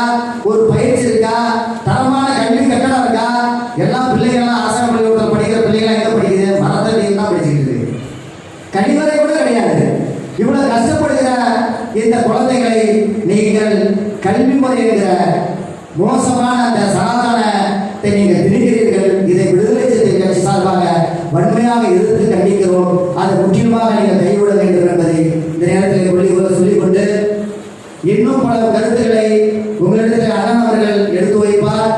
ஒரு பயிற்சி இருக்கா, தரமான கல்வி கட்டணம் இருக்கா, எல்லா பிள்ளைகள்லாம் அரசாங்க பள்ளிக்கூடத்தில் படிக்கிற பிள்ளைகளாம் எங்க படிக்குது? மரத்தடியில் தான் படிச்சுக்கிட்டு. கழிவறை கூட கிடையாது. இவ்வளவு கஷ்டப்படுகிற இந்த குழந்தைகளை நீங்கள் கல்வி முறை என்கிற மோசமான அந்த சனாதனத்தை நீங்கள் திணிக்கிறீர்கள். இதை விடுதலை சிறுத்தைகள் கட்சி சார்பாக வன்மையாக எதிர்த்து கண்டிக்கிறோம். அதை முற்றிலுமாக நீங்கள் கைவிட வேண்டும் என்பதை இந்த நேரத்தில் சொல்லிக்கொண்டு இன்னும் பல கருத்துக்களை உங்களிடத்தில் அண்ணன் அவர்கள் எடுத்து வைப்பார்.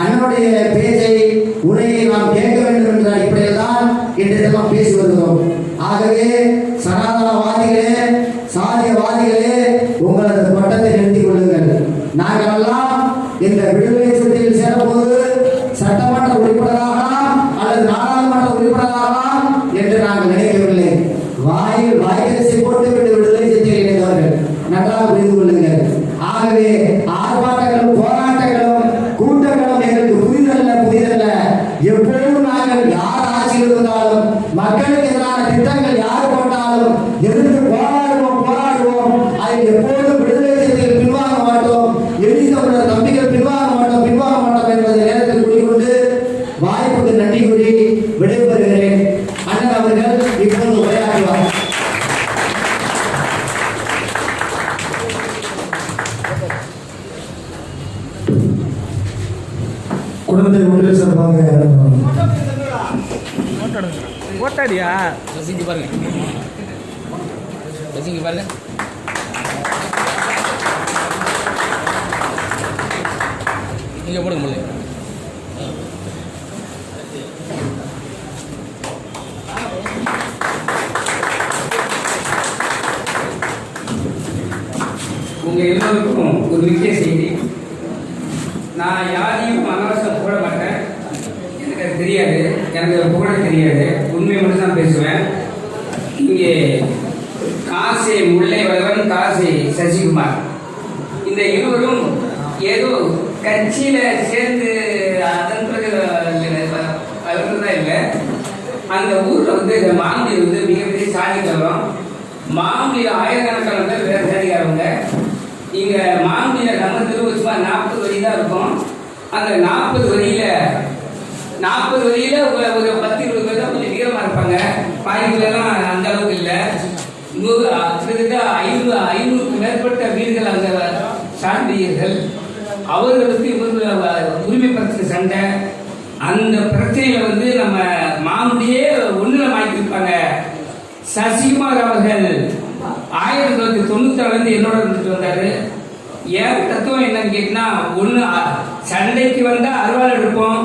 அண்ணனுடைய பேச்சை உரையை நாம் கேட்க வேண்டும் என்ற அடிப்படையில் தான் இன்றையெல்லாம் பேசி வருகிறோம். ஆகவே சனாதனவாதிகளே, சாதியவாதிகளே, உங்களது பட்டத்தை நிறுத்திக் கொள்ளுங்கள். நாங்கள் எல்லாம் இந்த விடுதலை சிறுத்தையில் சேரும்போது சட்டமன்ற உறுப்பினராகலாம் அல்லது நாடாளுமன்ற உறுப்பினராகலாம் என்று நாங்கள் நினைக்கவில்லை. வாய்க்கரிசி போட்டுவிட்டு விடுதலை சிறுத்தையில் இணைந்தவர்கள் நன்றாக புரிந்து கொள்ளுங்கள். ஆகவே ஆர்ப்பாட்டங்களும் போராட்டங்களும் கூட்டங்களும் எங்களுக்கு புதிதல்ல. எப்போதும் நாங்கள் யார் ஆட்சியில் இருந்தாலும் மக்களுக்கு எதிரான திட்டங்கள் யார் போட்டாலும் எதிர்த்து போராடுவோம். அதில் எப்போதும் விடுதலை சிறுத்தைகள் பின்வாங்க மாட்டோம். எளிய தம்பிகள் பின்வாங்க மாட்டோம் என்பதை நேரத்தில் கூறிக்கொண்டு வாய்ப்புக்கு நன்றி கூறி விடைபெறுகிறேன். அண்ணன் அவர்கள் இப்போது உரையாற்றுவார். குழந்தை ஒன்றில் சார்பாக ஓட்டாடியா ரசிங்க பாருங்க. நீங்க போடுங்க முல்லை. உங்க எல்லோருக்கும் ஒரு முக்கிய செய்தி. நான் யாரையும் அனாவசியம் போட மாட்டேன். எனக்கு அது தெரியாது, எனக்கு புகழ தெரியாது. உண்மை மட்டும் தான் பேசுவேன். இங்கே காசே முல்லைவளவன், காசே சசிகுமார், இந்த இருவரும் ஏதோ கட்சியில சேர்ந்து அதன் பிறகு வளர்ந்ததா இல்லை. அந்த ஊர்ல வந்து இந்த மாம்பி வந்து மிகப்பெரிய சாதிக்காரம். மாம்பி ஆயிரக்கணக்கான பேர் வேற சாதிக்காரவங்க. இங்க மாம்பியில நம்ம தெருவு சும்மா 40 வரி தான் இருக்கும். அந்த 40 வரியில ஒரு 10-20 பேர் தான் கொஞ்சம் வீரமா இருப்பாங்க. பாய்க்குலாம் அந்த அளவுக்கு இல்லை. 500க்கு மேற்பட்ட வீடுகள் அங்க சார்ந்தீர்கள். அவர்களுக்கு உரிமை பிரச்சனை சண்டை. அந்த பிரச்சனையில வந்து நம்ம மாமுடியே ஒண்ணுல மாற்றிருப்பாங்க. சசிகுமார் அவர்கள் 1996 என்னோட இருந்துட்டு வந்தாரு. ஏன் தத்துவம் என்னன்னு கேட்டீங்கன்னா, ஒண்ணு சண்டைக்கு வந்தா அருவாள் எடுப்போம்,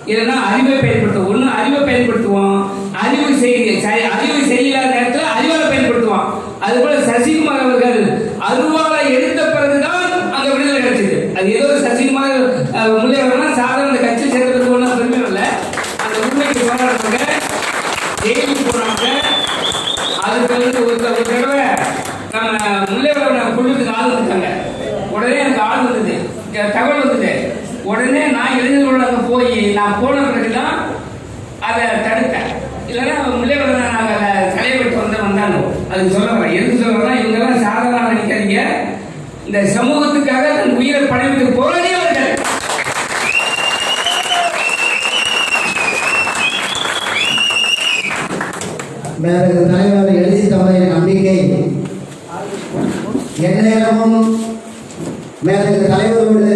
இல்லைன்னா அறிவை பயன்படுத்துவோம். ஒண்ணு அறிவை பயன்படுத்துவோம், அறிவு செய்யலாத நேரத்தில் அறிவாளை பயன்படுத்துவோம். அதுபோல சசிகுமார் அவர்கள் அருவாளை எடுத்த பிறகுதான் அங்க விடுதலை கிடைச்சது. அது ஏதோ சசிகுமார் முல்லைவளவன் சாதாரண கட்சி சேர்ந்ததுக்கு ஒன்றும் பெருமை இல்லை. அந்த உண்மைக்கு போராடுறாங்க, ஜெயிலுக்கு போறாங்க. அதுக்கு வந்து ஒரு தடவை நம்ம முல்லைவளவனை கொள்ளுக்கு ஆள் வந்துட்டாங்க. உடனே எனக்கு ஆள் வந்தது, தகவல் வந்தது. உடனே நான் இளைஞர்களோட அங்கே போய் நான் போன பிறகுதான் அதை தடுத்தேன். இல்லைன்னா முல்லைவளவனை நாங்கள் தலைவருக்கு வந்தாங்க. அதுக்கு சொல்ல வரேன். எதுக்கு சொல்ல வரேன்னா, இவங்கெல்லாம் சாதாரண நினைக்காதீங்க. இந்த சமூகத்துக்காக தன் உயிரை படைத்து போராடியவர்கள். வேறு தலைவர் எழுதி தமிழின் நம்பிக்கை எந்நேரமும் மேற்கு தலைவரோடு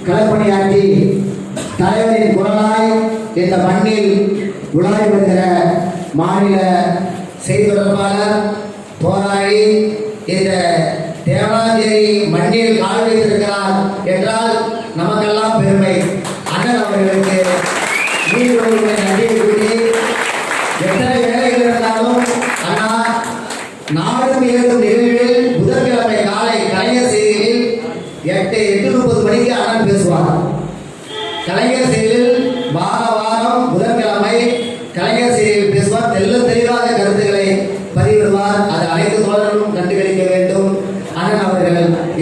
களப்பணியாற்றி தலைவரின் குரலாய் இந்த மண்ணில் உலாவி வருகிற மாநில செய்தி தொடர்பாளர் போராடி இந்த தேவனாஞ்சேரி மண்ணில் கால் வைத்திருக்கிறார் என்றால் நமக்கெல்லாம் பெருமை. அண்ணன் அவர்களுக்கு மீண்டும் நன்றி கூறி, எத்தனை வேலைகள் இருந்தாலும் அண்ணா நாடும் ஏழும் நிகழ்வில் புதன்கிழமை காலை கலைஞர் செய்தியில் 8:30 மணிக்கு அண்ணன் பேசுவார். கலைஞர் செய்தியில் வாரம் புதன்கிழமை கலைஞர் செய்தியில் பேசுவார். தெளிவாக கருத்துக்களை பதிவிடுவார். அது அனைத்து தோழர்களும் கண்டுகளிக்க வேண்டும். அண்ணன் அவர்கள்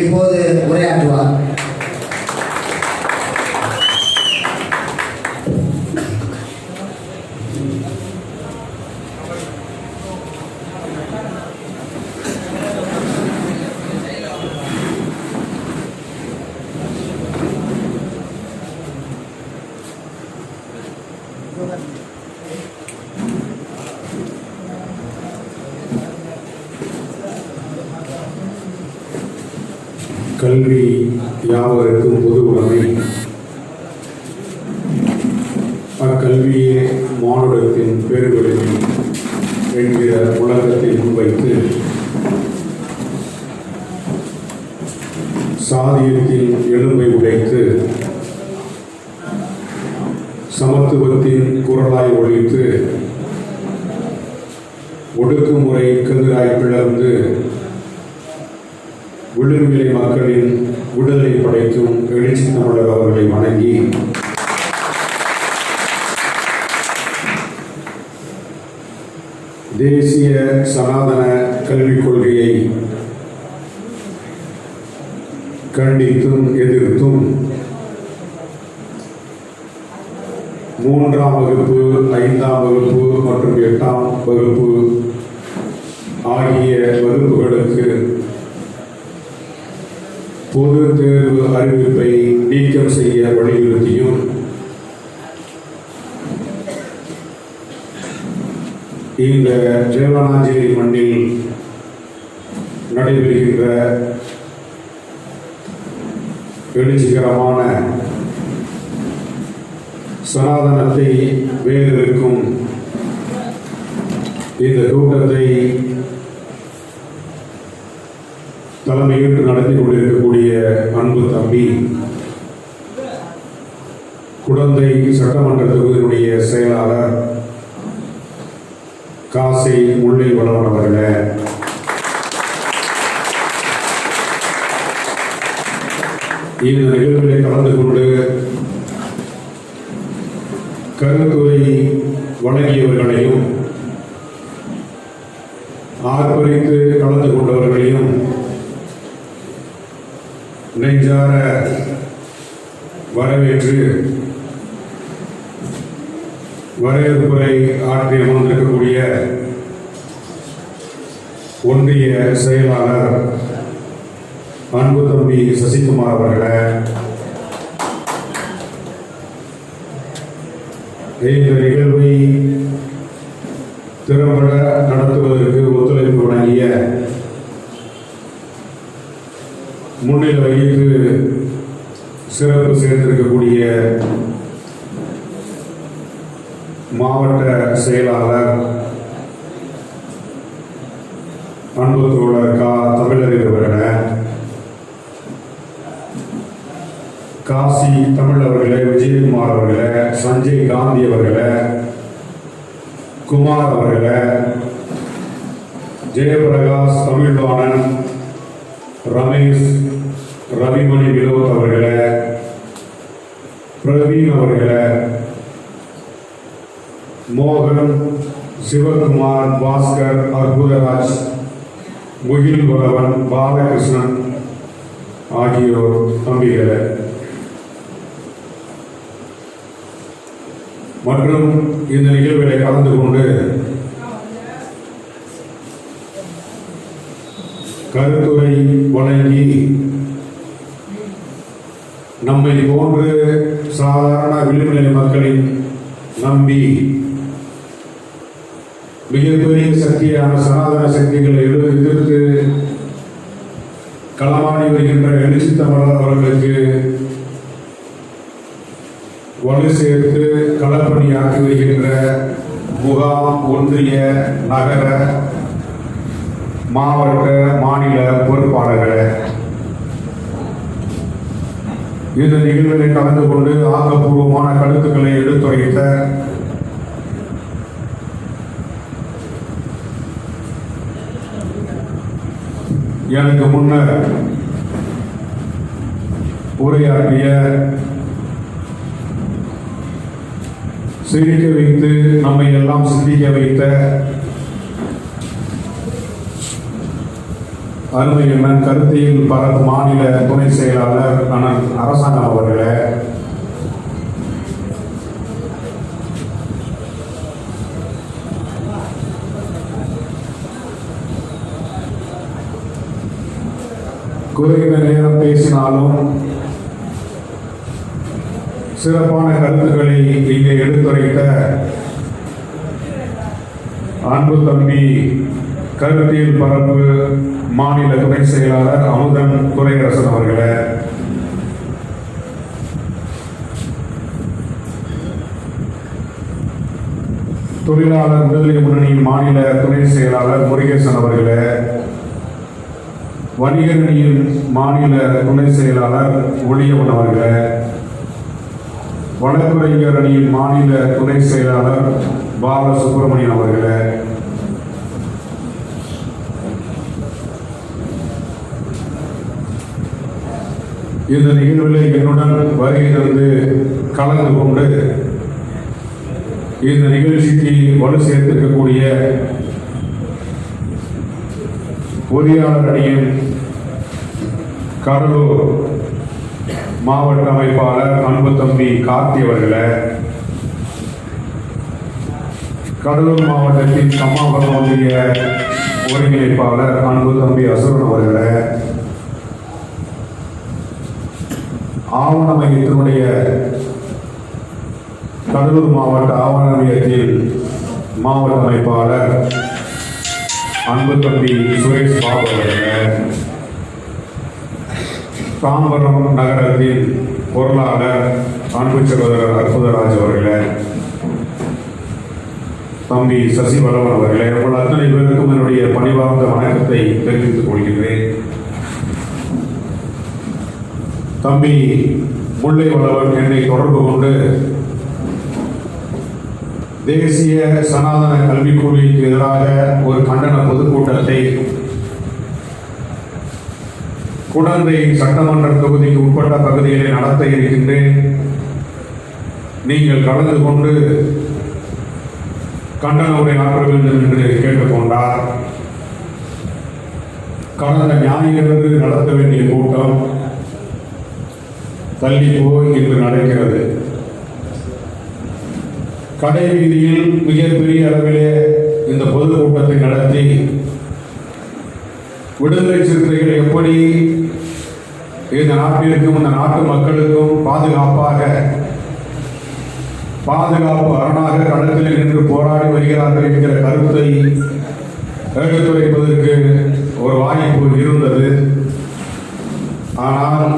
இப்போது உரையாற்றுவார். கல்வி யாவருக்கும் பொது உடைமை. அக்கல்வியே மானுடத்தின் பெருவெளிமை என்கிற உலகத்தை முன்வைத்து சாதியத்தின் எலும்பை உடைத்து சமத்துவத்தின் குரலாய் ஒழித்து ஒடுக்குமுறை கதிராய் பிளர்ந்து விளிர்நிலை மக்களின் விடுதலை படைக்கும் எழுச்சி தமிழர் அவர்களை வணங்கி தேசிய சனாதன கல்விக் கொள்கையை கண்டித்தும் எதிர்த்தும் 3ஆம் வகுப்பு 5ஆம் வகுப்பு மற்றும் 8ஆம் வகுப்பு ஆகிய வகுப்புகளுக்கு பொது தேர்வு அறிவிப்பை நீக்கம் செய்ய வலியுறுத்தியும் இந்த தேவனாஞ்சேரி மண்ணில் நடைபெறுகின்ற எழுச்சிகரமான சனாதனத்தை வேறெடுக்கும் இந்த கூட்டத்தை தலைமையேற்று நடத்தி கொண்டிருக்கக்கூடிய அன்பு தம்பி குடந்தை சட்டமன்ற தொகுதியினுடைய செயலாளர் காசை முல்லை வளவன் அவர்களே, இந்த நிகழ்வுகளை கலந்து கொண்டு கருத்துரை வழங்கியவர்களையும் ஆர்ப்பரித்து கலந்து கொண்டவர்களையும் நெஞ்சார வரவேற்று வரவேற்புரை ஆற்றி அமர்ந்திருக்கக்கூடிய ஒன்றிய செயலாளர் அன்பு தம்பி சசிகுமார் அவர்களே, இந்த நிகழ்வை திறம்பட நடத்துவதற்கு ஒத்துழைப்பு வழங்கிய முன்னிலை வகித்து சிறப்பு சேர்ந்திருக்கக்கூடிய மாவட்ட செயலாளர் அன்பு தோழர் கா தமிழறிவு அவர்களே, காசி தமிழ் அவர்களே, விஜயகுமார் அவர்களே, சஞ்சய் காந்தி அவர்களே, குமார் அவர்களே, ஜெயபிரகாஷ் தமிழ்வாணன், ரமேஷ் ரவிமணி வினோத் அவர்களே, பிரவீன் அவர்களே, மோகன் சிவகுமார், பாஸ்கர், அற்புதராஜ், முகில் வரவன், பாலகிருஷ்ணன் ஆகியோர் தம்பிகளே மற்றும் இந்த நிகழ்வுகளை கலந்து கொண்டு கருத்துரை வழங்கி நம்மை போன்று சாதாரண விளிம்புநிலை மக்களின் நம்பி மிகப்பெரிய சக்தியான சனாதன சக்திகளை எதிர்த்து களமாடி வருகின்ற எழுச்சி தமிழர் அவர்களுக்கு வலு சேர்த்து களப்பணியாற்றி வருகின்ற முகாம், ஒன்றிய, நகர, மாவட்ட, மாநில பொறுப்பாளர்களே, இந்த நிகழ்வுகளை கலந்து கொண்டு ஆக்கப்பூர்வமான கருத்துக்களை எடுத்துரைத்த எனக்கு முன்னர் உரையாற்றிய, சிரிக்க வைத்து நம்மை எல்லாம் சிந்திக்க வைத்த அருமையண்ணன் கருத்தியல் பரப்பு மாநில துணை செயலாளர் அண்ணன் அரசாங்கம் அவர்களே, குறைந்த நேரம் பேசினாலும் சிறப்பான கருத்துக்களை இங்கே எடுத்துரைத்த அன்பு தம்பி கருத்தியல் பரப்பு மாநில துணை செயலாளர் அமுதன் துரையரசன் அவர்களே, தொழிலாளர் விடுதலை முன்னணியின் மாநில துணை செயலாளர் முருகேசன் அவர்களே, வணிகரணியின் மாநில துணை செயலாளர் ஒளியவன் அவர்களே, வழக்குரைஞர் அணியின் மாநில துணை செயலாளர் பாலசுப்ரமணியன் அவர்களே, இந்த நிகழ்வில் என்னுடன் வருகை தந்து கலந்து கொண்டு இந்த நிகழ்ச்சிக்கு வலு சேர்த்திருக்கக்கூடிய பொறியாளர் அணியின் கடலூர் மாவட்ட அமைப்பாளர் அன்பு தம்பி கார்த்தி அவர்களே, கடலூர் மாவட்டத்தின் சமாபரம் ஒன்றிய ஒருங்கிணைப்பாளர் அன்பு தம்பி அசுரன் அவர்களே, ஆவண மையத்தினுடைய கடலூர் மாவட்ட ஆவண மையத்தின் மாவட்ட அமைப்பாளர் அன்பு தம்பி சுரேஷ் பாபு அவர்களே, தாம்பரம் நகரத்தின் பொருளாளர் அன்பு சகோதரர் அற்புதராஜ் அவர்களே, தம்பி சசிவளவன் அவர்களே, உங்கள் அத்தனை பேருக்கும் என்னுடைய பணிவார்ந்த வணக்கத்தை தெரிவித்துக் கொள்கிறேன். தம்பி முல்லை வளவன் என்னை தொடர்பு கொண்டு தேசிய சனாதன கல்விக் கொள்கைக்கு எதிராக ஒரு கண்டன பொதுக்கூட்டத்தை குடந்தை சட்டமன்ற தொகுதிக்கு உட்பட்ட பகுதிகளை நடத்த இருக்கின்றேன், நீங்கள் கலந்து கொண்டு கண்டன உரை ஆற்ற வேண்டும் என்று கேட்டுக்கொண்டார். கடந்த ஞாயிறு நடத்த வேண்டிய கூட்டம் தள்ளி போய் இன்று நடக்கிறது. கடை வீதியில் மிகப்பெரிய அளவிலே இந்த பொதுக்கூட்டத்தை நடத்தி விடுதலை சிறுத்தைகள் எப்படி இந்த நாட்டிற்கும் இந்த நாட்டு மக்களுக்கும் பாதுகாப்பு அரணாக களத்தில் நின்று போராடி வருகிறார்கள் என்கிற கருத்தை எடுத்துரைப்பதற்கு ஒரு வாய்ப்பு இருந்தது. ஆனால்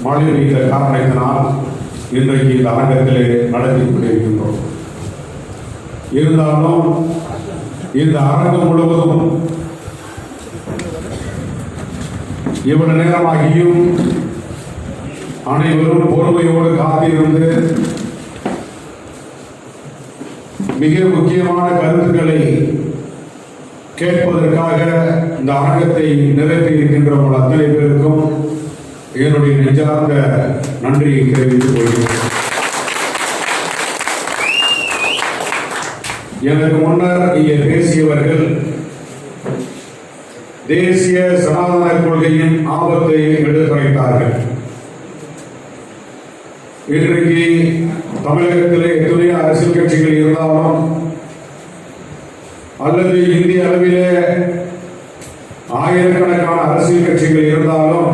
மழை பெய்த காரணத்தினால் இன்றைக்கு இந்த அரங்கத்திலே நடத்தி கொண்டிருக்கின்றோம். இருந்தாலும் இந்த அரங்கம் முழுவதும் இவ்வளவு நேரமாகியும் அனைவரும் பொறுமையோடு காத்திருந்து மிக முக்கியமான கருத்துக்களை கேட்பதற்காக இந்த அரங்கத்தை நிரப்பி இருக்கின்ற உங்கள் அத்தனை பேருக்கும் என்னுடைய நெஞ்சார்ந்த நன்றியை தெரிவித்துக் கொள்கிறேன். எனக்கு முன்னர் இங்கே பேசியவர்கள் தேசிய சனாதன கொள்கையின் ஆபத்தை எடுத்துரைத்தார்கள். இன்றைக்கு தமிழகத்திலே எத்தனையோ அரசியல் கட்சிகள் இருந்தாலும் அல்லது இந்திய அளவிலே ஆயிரக்கணக்கான அரசியல் கட்சிகள் இருந்தாலும்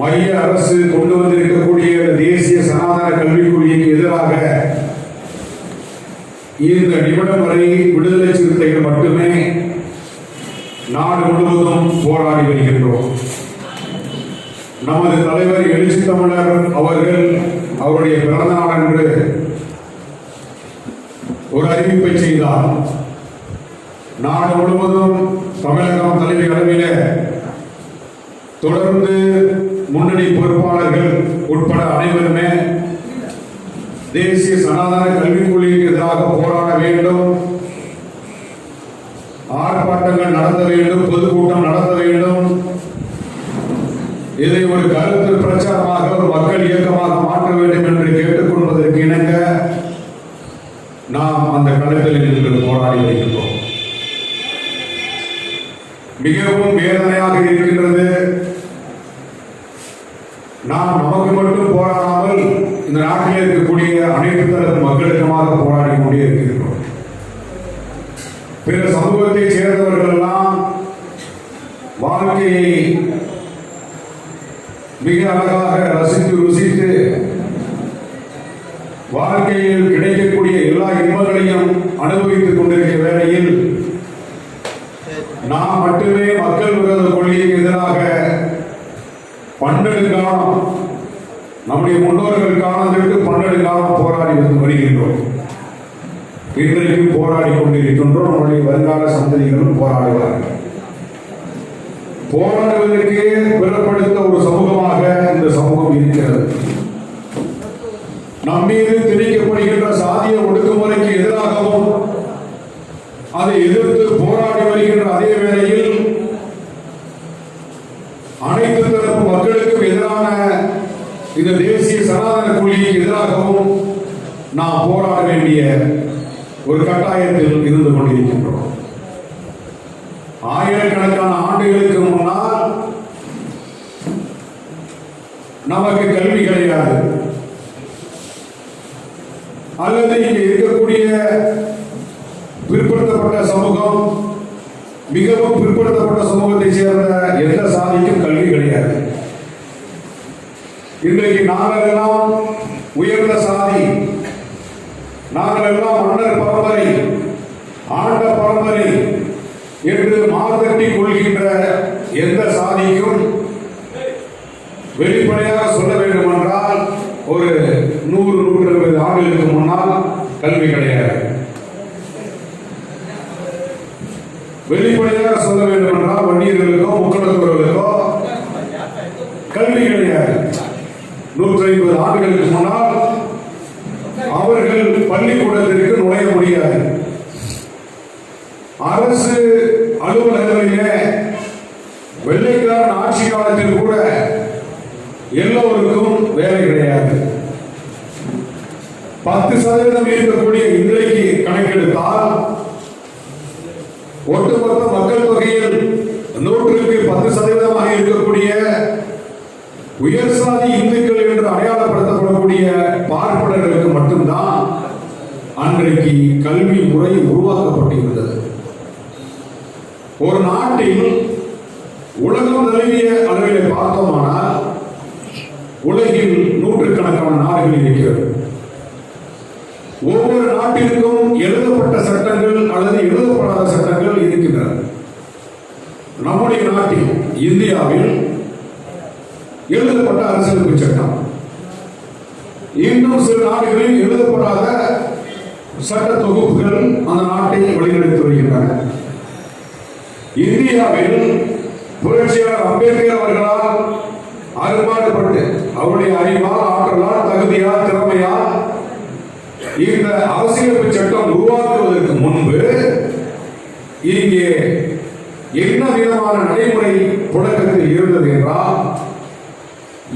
மைய அரசு கொண்டு வந்திருக்கக்கூடிய தேசிய சனாதன கல்விக் கொள்கைக்கு எதிராக இந்த நிமிடம் வரை விடுதலை சிறுத்தைகள் மட்டுமே நாடு முழுவதும் போராடி வருகின்றோம். நமது தலைவர் எழுச்சி தமிழர் அவர்கள் அவருடைய பிறந்த நாள் அன்று ஒரு அறிவிப்பை செய்தார். நாடு முழுவதும் தமிழகம் தலைமை அளவிலே தொடர்ந்து முன்னணி பொறுப்பாளர்கள் உட்பட அனைவருமே தேசிய சனாதன கல்விக் கொள்கைக்கு எதிராக போராட வேண்டும், ஆர்ப்பாட்டங்கள் நடத்த வேண்டும், பொதுக்கூட்டம் நடத்த வேண்டும். இதை ஒரு கருத்து பிரச்சாரமாக ஒரு மக்கள் இயக்கமாக மாற்ற வேண்டும் என்று கேட்டுக்கொள்வதற்கு இணங்க நாம் அந்த களத்தில் நின்று போராடி வருகின்றோம். மிகவும் வேதனையாக இருக்கின்றது. நாம் நமக்கு மட்டும் போராடாமல் இந்த நாட்டில் இருக்கக்கூடிய அனைத்து தரப்பு மக்களுக்குமாக போராடி கொண்டே இருக்கின்றோம். பிற சமூகத்தை சேர்ந்தவர்கள் எல்லாம் வாழ்க்கையை மிக அழகாக ரசித்து ருசித்து வாழ்க்கையில் கிடைக்கக்கூடிய எல்லா இன்பங்களையும் அனுபவித்துக் கொண்டிருக்கிற வேளையில் நாம் மட்டுமே மக்கள் விரோத கொள்கைக்கு எதிராக பன்னெடுங்காலம் நம்முடைய முன்னோர்கள் காலம் விட்டு பன்னெடுங்காலம் போராடி வந்து வருகின்றோம். இன்றைக்கும் போராடி கொண்டிருக்கின்றோம். நம்முடைய வருங்கால சந்ததிகளும் போராடுவார்கள். போராடுவதற்கு பிறப்படுத்த ஒரு சமூகமாக இந்த சமூகம் இருக்கிறது. நம்மீது திணிக்கப்படுகின்ற சாதிய ஒடுக்குமுறைக்கு எதிராகவும் அதை எதிர்த்து போராடி வருகின்ற அதே வேளையில் அனைத்து தரப்பு மக்களுக்கும் எதிரான இந்த தேசிய சனாதன கொள்கைக்கு எதிராகவும் நாம் போராட வேண்டிய ஒரு கட்டாயத்தில் இருந்து கொண்டிருக்கின்றோம். ஆயிரக்கணக்கான ஆண்டுகளுக்கு முன்னால் நமக்கு கல்வி கிடையாது, அல்லது இங்கே இருக்கக்கூடிய பிற்படுத்தப்பட்ட சமூகம், மிகவும் பிற்படுத்தப்பட்ட சமூகத்தை சேர்ந்த எந்த சாதிக்கும் கல்வி கிடையாது. இன்றைக்கு நாங்கள் எல்லாம் உயர்ந்த சாதி, நாங்கள் எல்லாம் மன்னர் பரம்பரை, ஆண்ட பரம்பரை என்று மார்த்தட்டி கொள்கின்ற எந்த சாதிக்கும் வெளிப்படையாக சொல்ல வேண்டும் என்றால் ஒரு 100-120 ஆண்டுகளுக்கு முன்னால் கல்வி கிடையாது. வெளிப்படையாக சொல்ல வேண்டும் என்றால் வன்னியர்களுக்கோ முக்கடத்தவர்களுக்கோ கல்வி கிடையாது. 150 ஆண்டுகளுக்கு முன்னால் அவர்கள் பள்ளிக்கூடத்திற்கு நுழைய முடியாது. அரசு அலுவலகங்களிலே வெள்ளைக்காரன் ஆட்சி காலத்தில் கூட எல்லோருக்கும் வேலை கிடையாது. 10% இருக்கக்கூடிய இன்றைக்கு கணக்கெடுத்தால் ஒட்டுமொத்த மக்கள் தொகையில் 100க்கு 10% இருக்கக்கூடிய உயர் சாதி இந்துக்கள் என்று அடையாளப்படுத்தப்படக்கூடிய பார்ப்பனர்களுக்கு மட்டும்தான் அன்றைக்கு கல்வி முறை உருவாக்கப்பட்டிருந்தது. ஒரு நாட்டில் உலகம் தழுவிய அளவிலே பார்த்தோமானால் உலகில் நூற்றுக்கணக்கான நாடுகள் இருக்கிறது. ஒவ்வொரு நாட்டிற்கும் எழுதப்பட்ட சட்டங்கள் அல்லது எழுதப்படாத சட்டங்கள் இருக்கின்றன. நம்முடைய நாட்டில் இந்தியாவில் எழுதப்பட்ட அரசியலமைப்பு சட்டம், இன்னும் சில நாடுகளில் எழுதப்படாத சட்ட தொகுப்புகள் அந்த நாட்டை வழிநடத்தி வருகின்றன. இந்தியாவில் புரட்சியாளர் அம்பேத்கர் அவர்களால் அறுபாடுபட்டு அவருடைய அறிவால், ஆற்றலால், தகுதியால், திறமையால் இந்த அரசியலமைப்பு சட்டம் உருவாக்குவதற்கு முன்பு இங்கே என்ன விதமான நடைமுறை புழக்கத்தில் இருந்தது என்றால்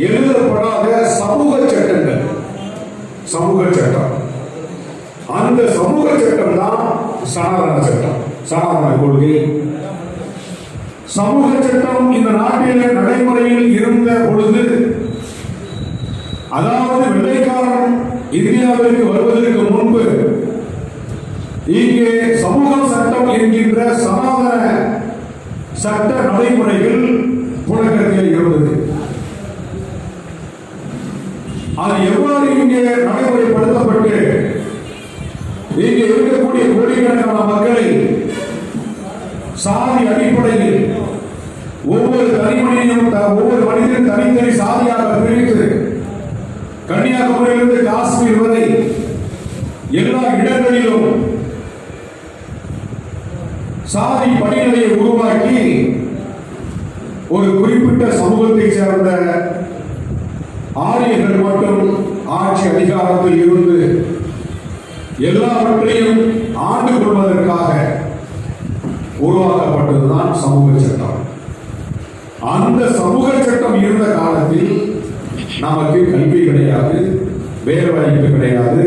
எழுதப்படாத சமூக சட்டங்கள், சமூக சட்டம். அந்த சமூக சட்டம் தான் சனாதன சட்டம், சனாதன கொள்கை. சமூக சட்டம் இந்த நாட்டிலே நடைமுறையில் இருந்த பொழுது, அதாவது வெள்ளைக்காரன் இந்தியாவிற்கு வருவதற்கு முன்பு இங்கே சமூக சட்டம் என்கின்ற சனாதன சட்ட நடைமுறைகள் புழக்கத்தில் இருந்தது. அது எவ்வாறு இங்கே நடைமுறைப்படுத்தப்பட்டு இங்கே இருக்கக்கூடிய கோடிக்கணக்கான மக்களை சாதி அடிப்படையில் ஒவ்வொரு மனிதனும் தனித்தனி சாதியாக பிரித்து கன்னியாகுமரியிலிருந்து காஷ்மீர் வரை எல்லா இடங்களிலும் சாதி படிநிலையை உருவாக்கி ஒரு குறிப்பிட்ட சமூகத்தை சேர்ந்த ஆரியர்கள் மட்டும் ஆட்சி அதிகாரத்தில் இருந்து எல்லாவற்றையும் ஆண்டு கொள்வதற்காக உருவாக்கப்பட்டதுதான் சமூக சட்டம். அந்த சமூக சட்டம் இருந்த காலத்தில் நமக்கு கல்வி கிடையாது, வேலை வாய்ப்பு கிடையாது,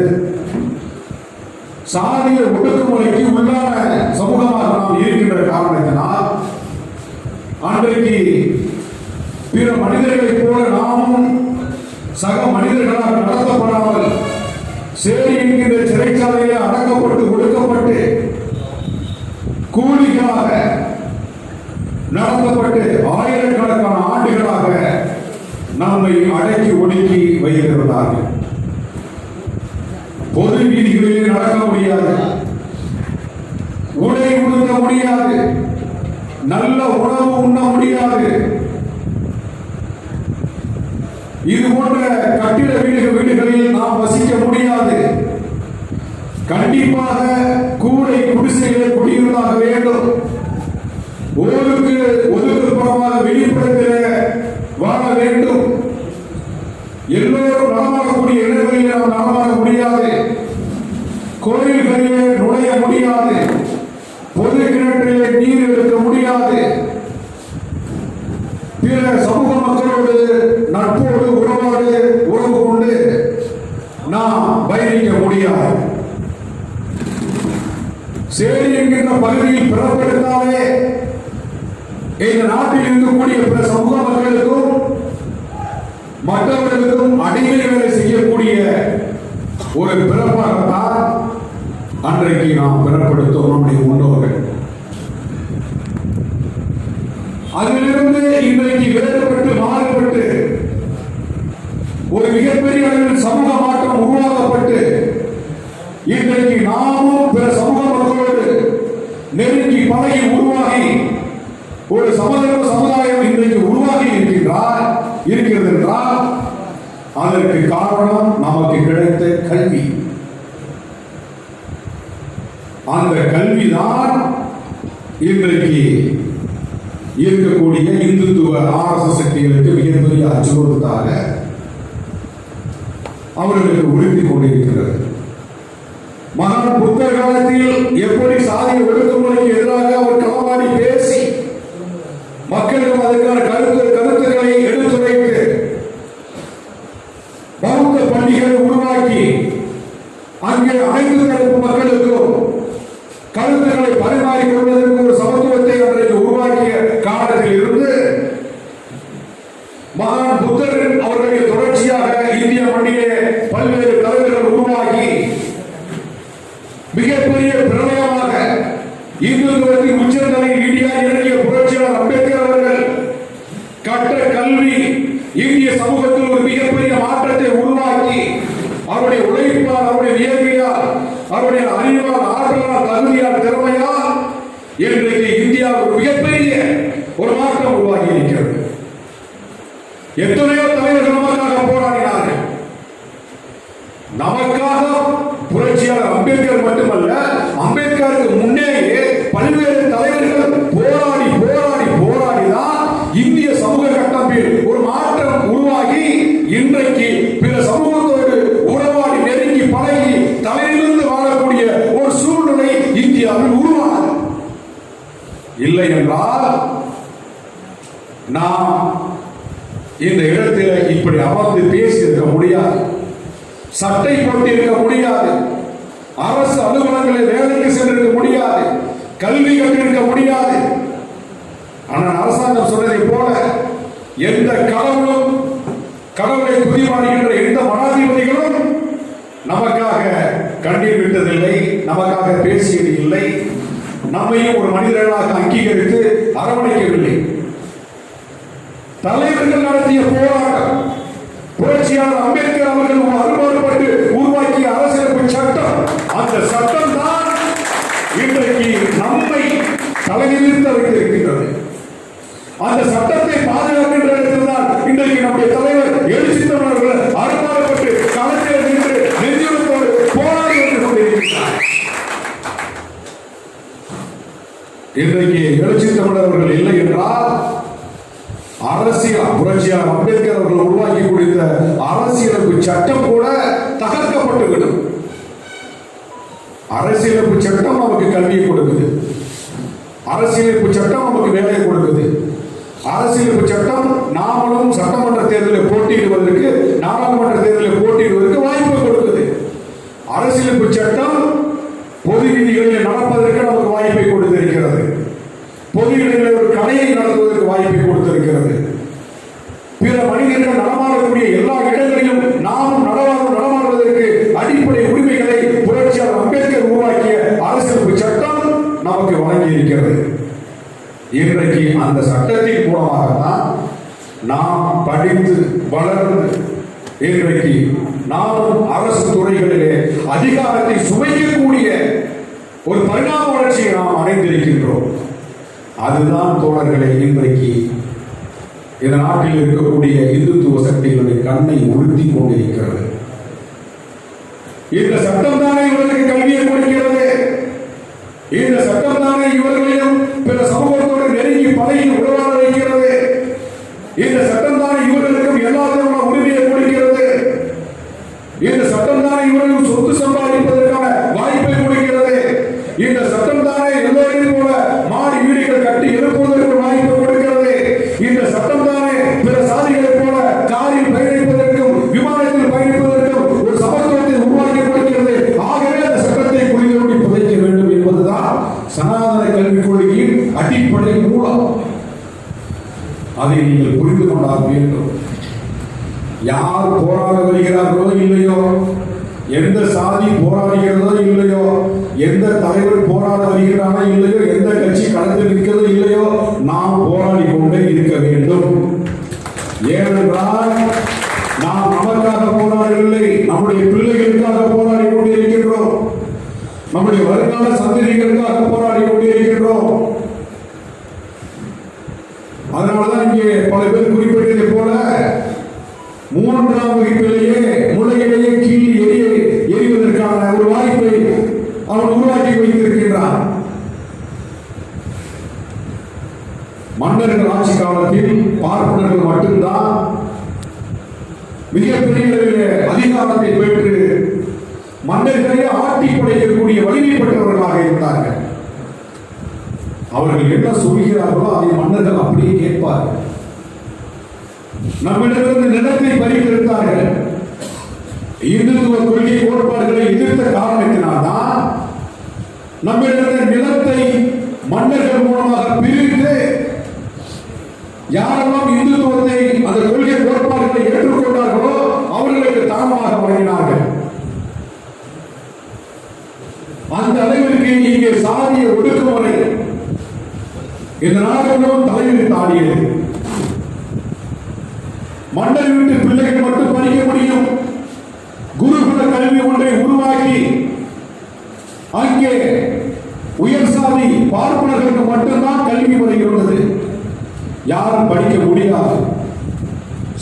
சாதிய ஒடுக்குமுறைக்கு உள்ளான சமூகமாக நாம் இருக்கின்ற காரணத்தினால் அன்றைக்கு பிற மனிதர்களைப் போல நாமும் சக மனிதர்களாக நடத்தப்படாமல் சேரி என்கின்ற சிறைச்சாலையில் அடக்கப்பட்டு ஒடுக்கப்பட்டு கூலிகளாக நடத்தப்பட்டு ஆயிரக்கணக்கான ஆண்டுகளாக நம்மை அடக்கி ஒடுக்கி வைத்திருந்தார்கள். பொது வீதிகளில் நடக்க முடியாது, உடை உடுத்த முடியாது, நல்ல உணவு உண்ண முடியாது. இது போன்ற கட்டிட வீடுகளில் நாம் வசிக்க முடியாது. கண்டிப்பாக கூரை குடிசைகளை குடியிருந்தாக வேண்டும். ஊருக்கு ஒதுக்குப்புறமாக வெளிப்புறத்தில் வாழ வேண்டும். எல்லோரும் நலமாகக்கூடிய இடங்களில் நாம் நலமாக முடியாது. கோயில்களிலே நுழைய முடியாது. பொது கிணற்றிலே நீர் எடுக்க முடியாது. பிற சமூக மக்களோடு நட்போடு உறவு கொண்டு நாம் பயணிக்க முடியாது. சேரி என்கின்ற பகுதியில் பிறப்பெடுத்தாலே இந்த நாட்டில் இருக்கக்கூடிய பிற சமூக மக்களுக்கும் மற்றவர்களுக்கும் அடிமை வேலை செய்யக்கூடிய ஒரு பிறப்பாகத்தான் அன்றைக்கு நாம் பிறப்படுத்தோம் நம்முடைய முன்னோர்கள். அதிலிருந்து இன்றைக்கு வேறுபட்டு மாறுபட்டு ஒரு மிகப்பெரிய அளவில் சமூக மாற்றம் உருவாக்கப்பட்டு இன்றைக்கு நாமும் பிற சமூக மக்களோடு நெருங்கி பழகி உருவாகி ஒரு சமதர்ம சமுதாயம் இன்றைக்கு உருவாகி இருக்கிறது என்றால் அதற்கு காரணம் நமக்கு கிடைத்த கல்வி. அந்த கல்விதான் இன்றைக்கு இருக்கக்கூடிய இந்துத்துவ RSS சக்திகளுக்கு மிகப்பெரிய அச்சுறுத்தலாக அவர்களுக்கு உறுதி கொண்டிருக்கிறது. மகான் புத்தர் காலத்தில் எப்படி சாதிய ஒடுக்குமுறைக்கு எதிராக அவர் களமாடி பேசி மக்களும் அதற்கான கருத்துக்களை எடுத்துரைத்து பௌத்த பள்ளிகளை உருவாக்கி அங்கே அனைத்து தரப்பு மக்களுக்கும் கருத்துக்களை பரிமாறிக் கொள்வதற்கு ஒரு சமத்துவத்தை அன்றைக்கு உருவாக்கிய காலத்தில் இருந்து மகான் புத்தர் அவர்களுடைய தொடர்ச்சியாக இந்திய மண்ணிலே பல்வேறு தலைவர்கள் உருவாக்கி மிகப்பெரிய பிரளயமாக இந்துத்துவத்தின் உச்சந்தலையில் இடியாக இறங்கிய புரட்சியாளர் அம்பேத்கர் அவர்கள் கற்ற கல்வி இந்திய சமூகத்தில் ஒரு மிகப்பெரிய மாற்றத்தை உருவாக்கி அவருடைய உழைப்பால், அவருடைய வியர்வையால், அவருடைய அறிவால், ஆற்றலால், தகுதியால், திறமையால் இன்றைக்கு இந்தியா ஒரு மிகப்பெரிய ஒரு மாற்றம் உருவாகி இருக்கிறது. எத்தனையோ தலைவர்கள் நமக்காக போராடினார்கள். நமக்காக புரட்சியாளர் அம்பேத்கர் மட்டுமல்ல, அம்பேத்கருக்கு முன்னேயே பல்வேறு தலைவர்கள் போராடிதான் இந்திய சமூக கட்டமைப்பில் ஒரு மாற்றம் உருவாகி இன்றைக்கு பிற சமூகத்தோடு உறவாடி நெருங்கி பழகி தலையிலிருந்து வாழக்கூடிய ஒரு சூழ்நிலை இந்தியாவில் உருவானது. இல்லை என்றால் நாம் இந்த இடத்தில் இப்படி அமர்ந்து பேசி இருக்க முடியாது, சட்டை போட்டு இருக்க முடியாது, அரசு அலுவலகங்களில் வேலைக்கு சென்றிருக்க முடியாது, கல்வி கற்றிருக்க முடியாது. ஆனால் அரசாங்கம் சொன்னதை போல எந்த கடவுளை துதிபாடுகின்ற எந்த மனாதிபதிகளும் நமக்காக கண்ணீர் விட்டதில்லை, நமக்காக பேசியது இல்லை, நம்மையும் ஒரு மனிதர்களாக அங்கீகரித்து அரவணைக்கவில்லை. தலைவர்கள் நடத்திய போராட்டம், புரட்சியாளர் அம்பேத்கர் அவர்கள் அறுபாடுபட்டு உருவாக்கிய அரசியலமைப்பு சட்டம், அந்த சட்டம் தான் இன்றைக்கு நம்மை தலைநிறுத்த வைத்திருக்கின்றது. அந்த சட்டத்தை பாதுகாக்கின்ற இடத்தில் தான் இன்றைக்கு நம்முடைய தலைவர் எழுச்சி தமிழர்கள் அறுபாடுபட்டு களத்தில் நின்று நெஞ்சுரத்தோடு போராடி வந்து கொண்டிருக்கிறார். இன்றைக்கு எழுச்சி தமிழர்கள் இல்லை என்றால் அரசியல் புரட்சியாளர் அம்பேத்கர் அவர்கள் உருவாக்கி கொடுத்த அரசியலமைப்பு சட்டம் கூட தகர்க்கப்பட்டுவிடும். அரசியலமைப்பு சட்டம் நமக்கு கல்வியை கொடுக்குது, அரசியலமைப்பு சட்டம் நமக்கு வேலையை கொடுக்குது, அரசியலமைப்பு சட்டம் நாமளும் சட்டமன்ற தேர்தலில் போட்டியிடுவதற்கு, நாடாளுமன்ற தேர்தலில் போட்டியிடுவதற்கு வாய்ப்பு கொடுக்குது. அரசியலமைப்பு சட்டம் பொது வீதிகளில் நடப்பதற்கு நமக்கு வாய்ப்பை கொடுத்திருக்கிறது. பொது இடங்களில் ஒரு கடையை நடத்துவதற்கு இன்றைக்கு அந்த சட்டத்தின் மூலமாகத்தான் நாம் படித்து வளர்ந்து இன்றைக்கு நாமும் அரசு துறைகளிலே அதிகாரத்தை சுமைக்கக்கூடிய ஒரு பரிணாம வளர்ச்சியை நாம் அடைந்திருக்கின்றோம். அதுதான் தோழர்களை இன்றைக்கு இந்த நாட்டில் இருக்கக்கூடிய இந்துத்துவ சக்திகளுடைய கண்ணை உறுத்தி கொண்டிருக்கிறது. இந்த சட்டம் தானே இவர்களுக்கு கல்வியை கொடுக்கிறது. இந்த சட்டம் தானே இவர்களையும் பிற சமூகத்தோடு நெருங்கி பழகி உறவாட வைக்கிறது. இந்த சட்டம் தானே இவர்களுக்கும் எல்லா விதமான உரிமையை கொடுக்கிறது. இந்த சட்டம் தானே இவர்களும் சொத்து சம்பாதிப்பதற்கான வாய்ப்பை கொடுக்கிறது. இந்த சட்டம் தானே எல்லோரையும் போல மாடி வீடுகள் கட்டி எழுப்புவதற்கு வாய்ப்பை கொடுக்கிறது. இந்த சட்டம் தானே பிற சாதிகளை போல காரில் பயணிப்பதற்கும் விமானத்தில் பயணிப்பதற்கும் ஒரு சமத்துவத்தை உருவாக்கி கொடுக்கிறது. ஆகவே அந்த சட்டத்தை குளிரோடி புதைக்க வேண்டும் என்பதுதான் சனாதன கல்விக் கொள்கையின் அடிப்படை மூலம். அதை நீங்கள் புரிந்து கொண்டால் வேண்டும். யார் போராட வருகிறார்களோ இல்லையோ, எந்த சாதி போராடுகிறதோ இல்லையோ, எந்த தலைவர் போராட வருகிறானோ இல்லையோ, எந்த கட்சி களத்தில் இருக்கிறதோ இல்லையோ, நாம் போராடி கொண்டே இருக்க வேண்டும். ஏனென்றால் நாம் நமக்காக போராடவில்லை, நம்முடைய பிள்ளைகளுக்காக போராடி கொண்டே இருக்கின்றோம். நம்முடைய வருங்கால சந்ததிகளுக்காக போராடி கொண்டே இருக்கின்றோம். அதனால்தான் இங்கே பல பேர் குறிப்பிட்டதை போல 3ஆம் வகுப்பிலேயே முளையிலேயே கீழ் எறிவதற்கான ஒரு வாய்ப்பை அவன் உருவாக்கி வைத்திருக்கின்றான். மன்னர்கள் ஆட்சி காலத்தில் பார்ப்பனர்கள் மட்டும்தான் மிகப்பெரிய அதிகாரத்தை பெற்று மன்னர்களே ஆட்டி படைக்கக்கூடிய வலிமை பெற்றவர்களாக இருந்தார்கள். அவர்கள் என்ன சொல்கிறார்களோ அதை மன்னர்கள் அப்படியே கேட்பார்கள். நம்மிடமிருந்து நிலத்தை பறித்திருந்தார்கள். இந்துத்துவ கொள்கை கோட்பாடுகளை எதிர்த்த காரணத்தினால்தான் நம்மிடமிருந்து நிலத்தை மன்னர்கள் மூலமாக பிரித்து யாரெல்லாம் இந்துத்துவத்தை அந்த கொள்கை கோட்பாடுகளை ஏற்றுக்கொண்டார்களோ அவர்களுக்கு தானமாக வழங்கினார்கள். அந்த அளவிற்கு இங்கே சாதிய ஒடுக்குமுறை இந்த நாடுகளும் தலையில் தாடியது. மன்னர் வீட்டு பிள்ளைகள் மட்டும் படிக்க முடியும். குருகுல கல்வி ஒன்றை உருவாக்கி அங்கே உயர் சாதி பார்ப்பனர்களுக்கு மட்டும்தான் கல்வி முறை இருந்தது. யாரும் படிக்க முடியாது.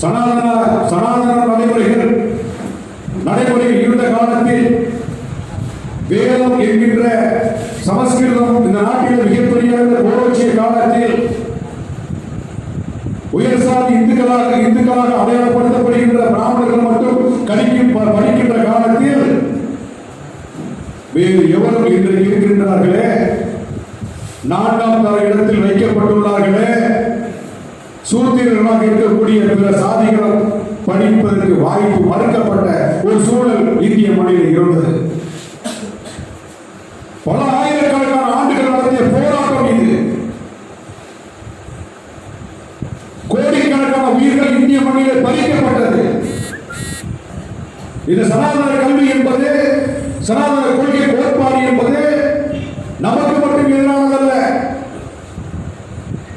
சனாதன நடைமுறையில் இருந்த காலத்தில் வேதம் என்கின்ற சமஸ்கிருதம் இந்த நாட்டில் மிகப்பெரிய கோலோச்சிய காலத்தில் உயர் சாதி இந்துக்களாக அடையாளப்படுத்தப்படுகின்ற பிராமணர்கள் மட்டும் படிக்கின்ற காலத்தில் வேறு எவரும் இன்றைக்கு இருக்கின்றார்களே, 4ஆம் தர இடத்தில் வைக்கப்பட்டுள்ளார்களே, சூத்திரர்களாக இருக்கக்கூடிய பிற சாதிகள் படிப்பதற்கு வாய்ப்பு மறுக்கப்பட்ட ஒரு சூழல் இந்திய மண்ணில் இருந்தது. பல ஆயிரக்கணக்கான ஆண்டுகள் நடத்திய போராட்டம் இது. கோடிக்கணக்கான உயிர்கள் இந்திய மண்ணிலே பறிக்கப்பட்டது. இந்த சனாதன கல்வி என்பது, சனாதன கொள்கை கோட்பாடு என்பது நமக்கு மட்டும் எதிரானதல்ல,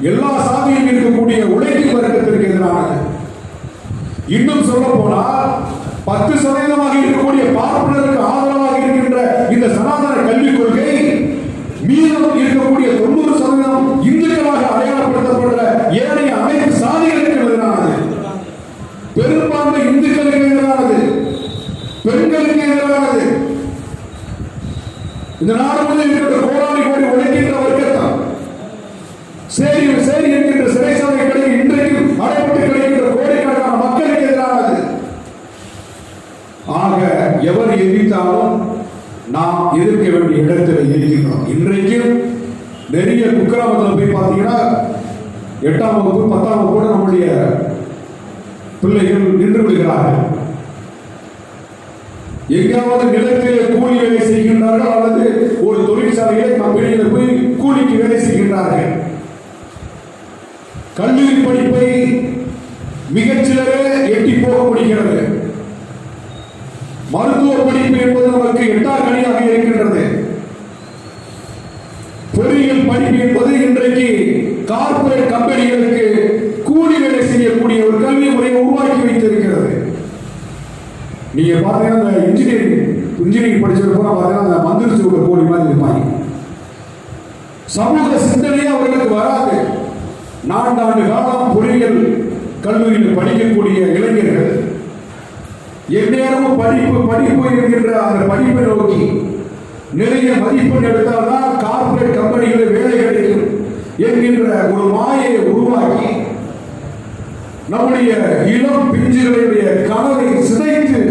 எல்லா சாதியும் இருக்கக்கூடிய உழைக்கும் வர்க்கத்திற்கு எதிரானது. இன்னும் சொல்ல போனால் 10% இருக்கக்கூடிய பார்ப்பனருக்கு ஆதரவாக இருக்கின்ற இந்த சனாதன கல்விக் கொள்கை மீதம் இருக்கக்கூடிய 90% இந்துக்களாக அடையாளப்படுத்தப்படுற ஏனைய அனைத்து சாதிகளுக்கு எதிரானது. பெரும்பான்மை இந்துக்களுக்கு எதிரானது, பெண்களுக்கு எதிரானது. இந்த நாடு முழுவதும் இருக்கிற கோடானி கோடி உழைக்கின்ற வர்க்கத்தான் சேரி என்கின்ற சிறைச்சாலை கிடைக்கும் இன்றைக்கும் அடைப்பட்டு கிடைக்கின்ற கோடிக்கணக்கான மக்களுக்கு எதிரானது. ஆக எவர் எதிர்த்தாலும் நாம் எதிர்க்க வேண்டிய இடத்தில் இருக்கின்றோம். இன்றைக்கும் நிறைய குக்கிராமத்தில் போய் பார்த்தீங்கன்னா 8ஆம் வகுப்பு 10ஆம் வகுப்பு கூட நம்முடைய பிள்ளைகள் நின்று விடுகிறார்கள். எங்காவது நிலத்திலே கூலி வேலை செய்கின்றார்கள் அல்லது ஒரு தொழிற்சாலையிலே கம்பெனியில் போய் கூலிக்கு வேலை செய்கின்றார்கள். கல்லூரி படிப்பை மிகச்சிலரே எட்டி போக முடிகிறது. மருத்துவ படிப்பு என்பது நமக்கு எட்டாக்கணியாக இருக்கின்றது. பொறியியல் படிப்பு என்பது இன்றைக்கு கார்ப்பரேட் கம்பெனிகளுக்கு கூலி வேலை செய்யக்கூடிய ஒரு கல்வி முறையை உருவாக்கி வைத்திருக்கிறது. நீங்க பாத்தீங்கன்னா அந்த இன்ஜினியரிங் படிச்சிருப்போம் பாத்தீங்கன்னா அந்த மந்திரிச்சு உள்ள கோழி மாதிரி இருப்பாங்க. சமூக சிந்தனையே அவர்களுக்கு வராது. 4 ஆண்டு காலம் பொறியியல் கல்லூரியில் படிக்கக்கூடிய இளைஞர்கள் எந்நேரமும் படிப்பு என்கின்ற அந்த படிப்பை நோக்கி நிறைய மதிப்பெண் எடுத்தால்தான் கார்ப்பரேட் கம்பெனிகளில் வேலை கிடைக்கும் என்கின்ற ஒரு மாயை உருவாக்கி நம்முடைய இளம் பிஞ்சுகளுடைய கனவை சிதைத்து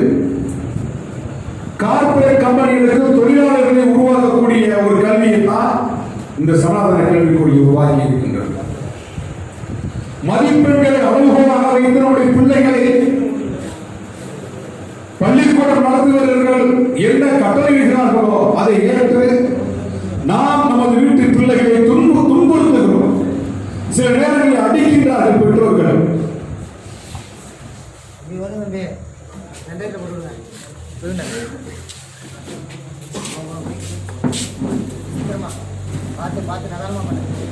கார்ப்பரேட் கம்பெனிகளுக்கு தொழிலாளர்களை உருவாக்கக்கூடிய ஒரு கல்வியை தான் இந்த சனாதன கல்விக் கொள்கை உருவாக்கி இருக்கின்றது. மதிப்பெண்களை அளவுகோலாக வைத்து நம்முடைய பிள்ளைகளை பள்ளிக்கூடம் நடத்துவர்கள் என்ன கட்டளையிடுகிறார்களோ அதை ஏற்று நாம் நமது வீட்டு பிள்ளைகளை துன்புறுத்துகிறோம். சில நேரங்களில் அடிக்கின்றார்கள் பெற்றோர்கள். பார்த்து பார்த்து நகரமா பண்ணு.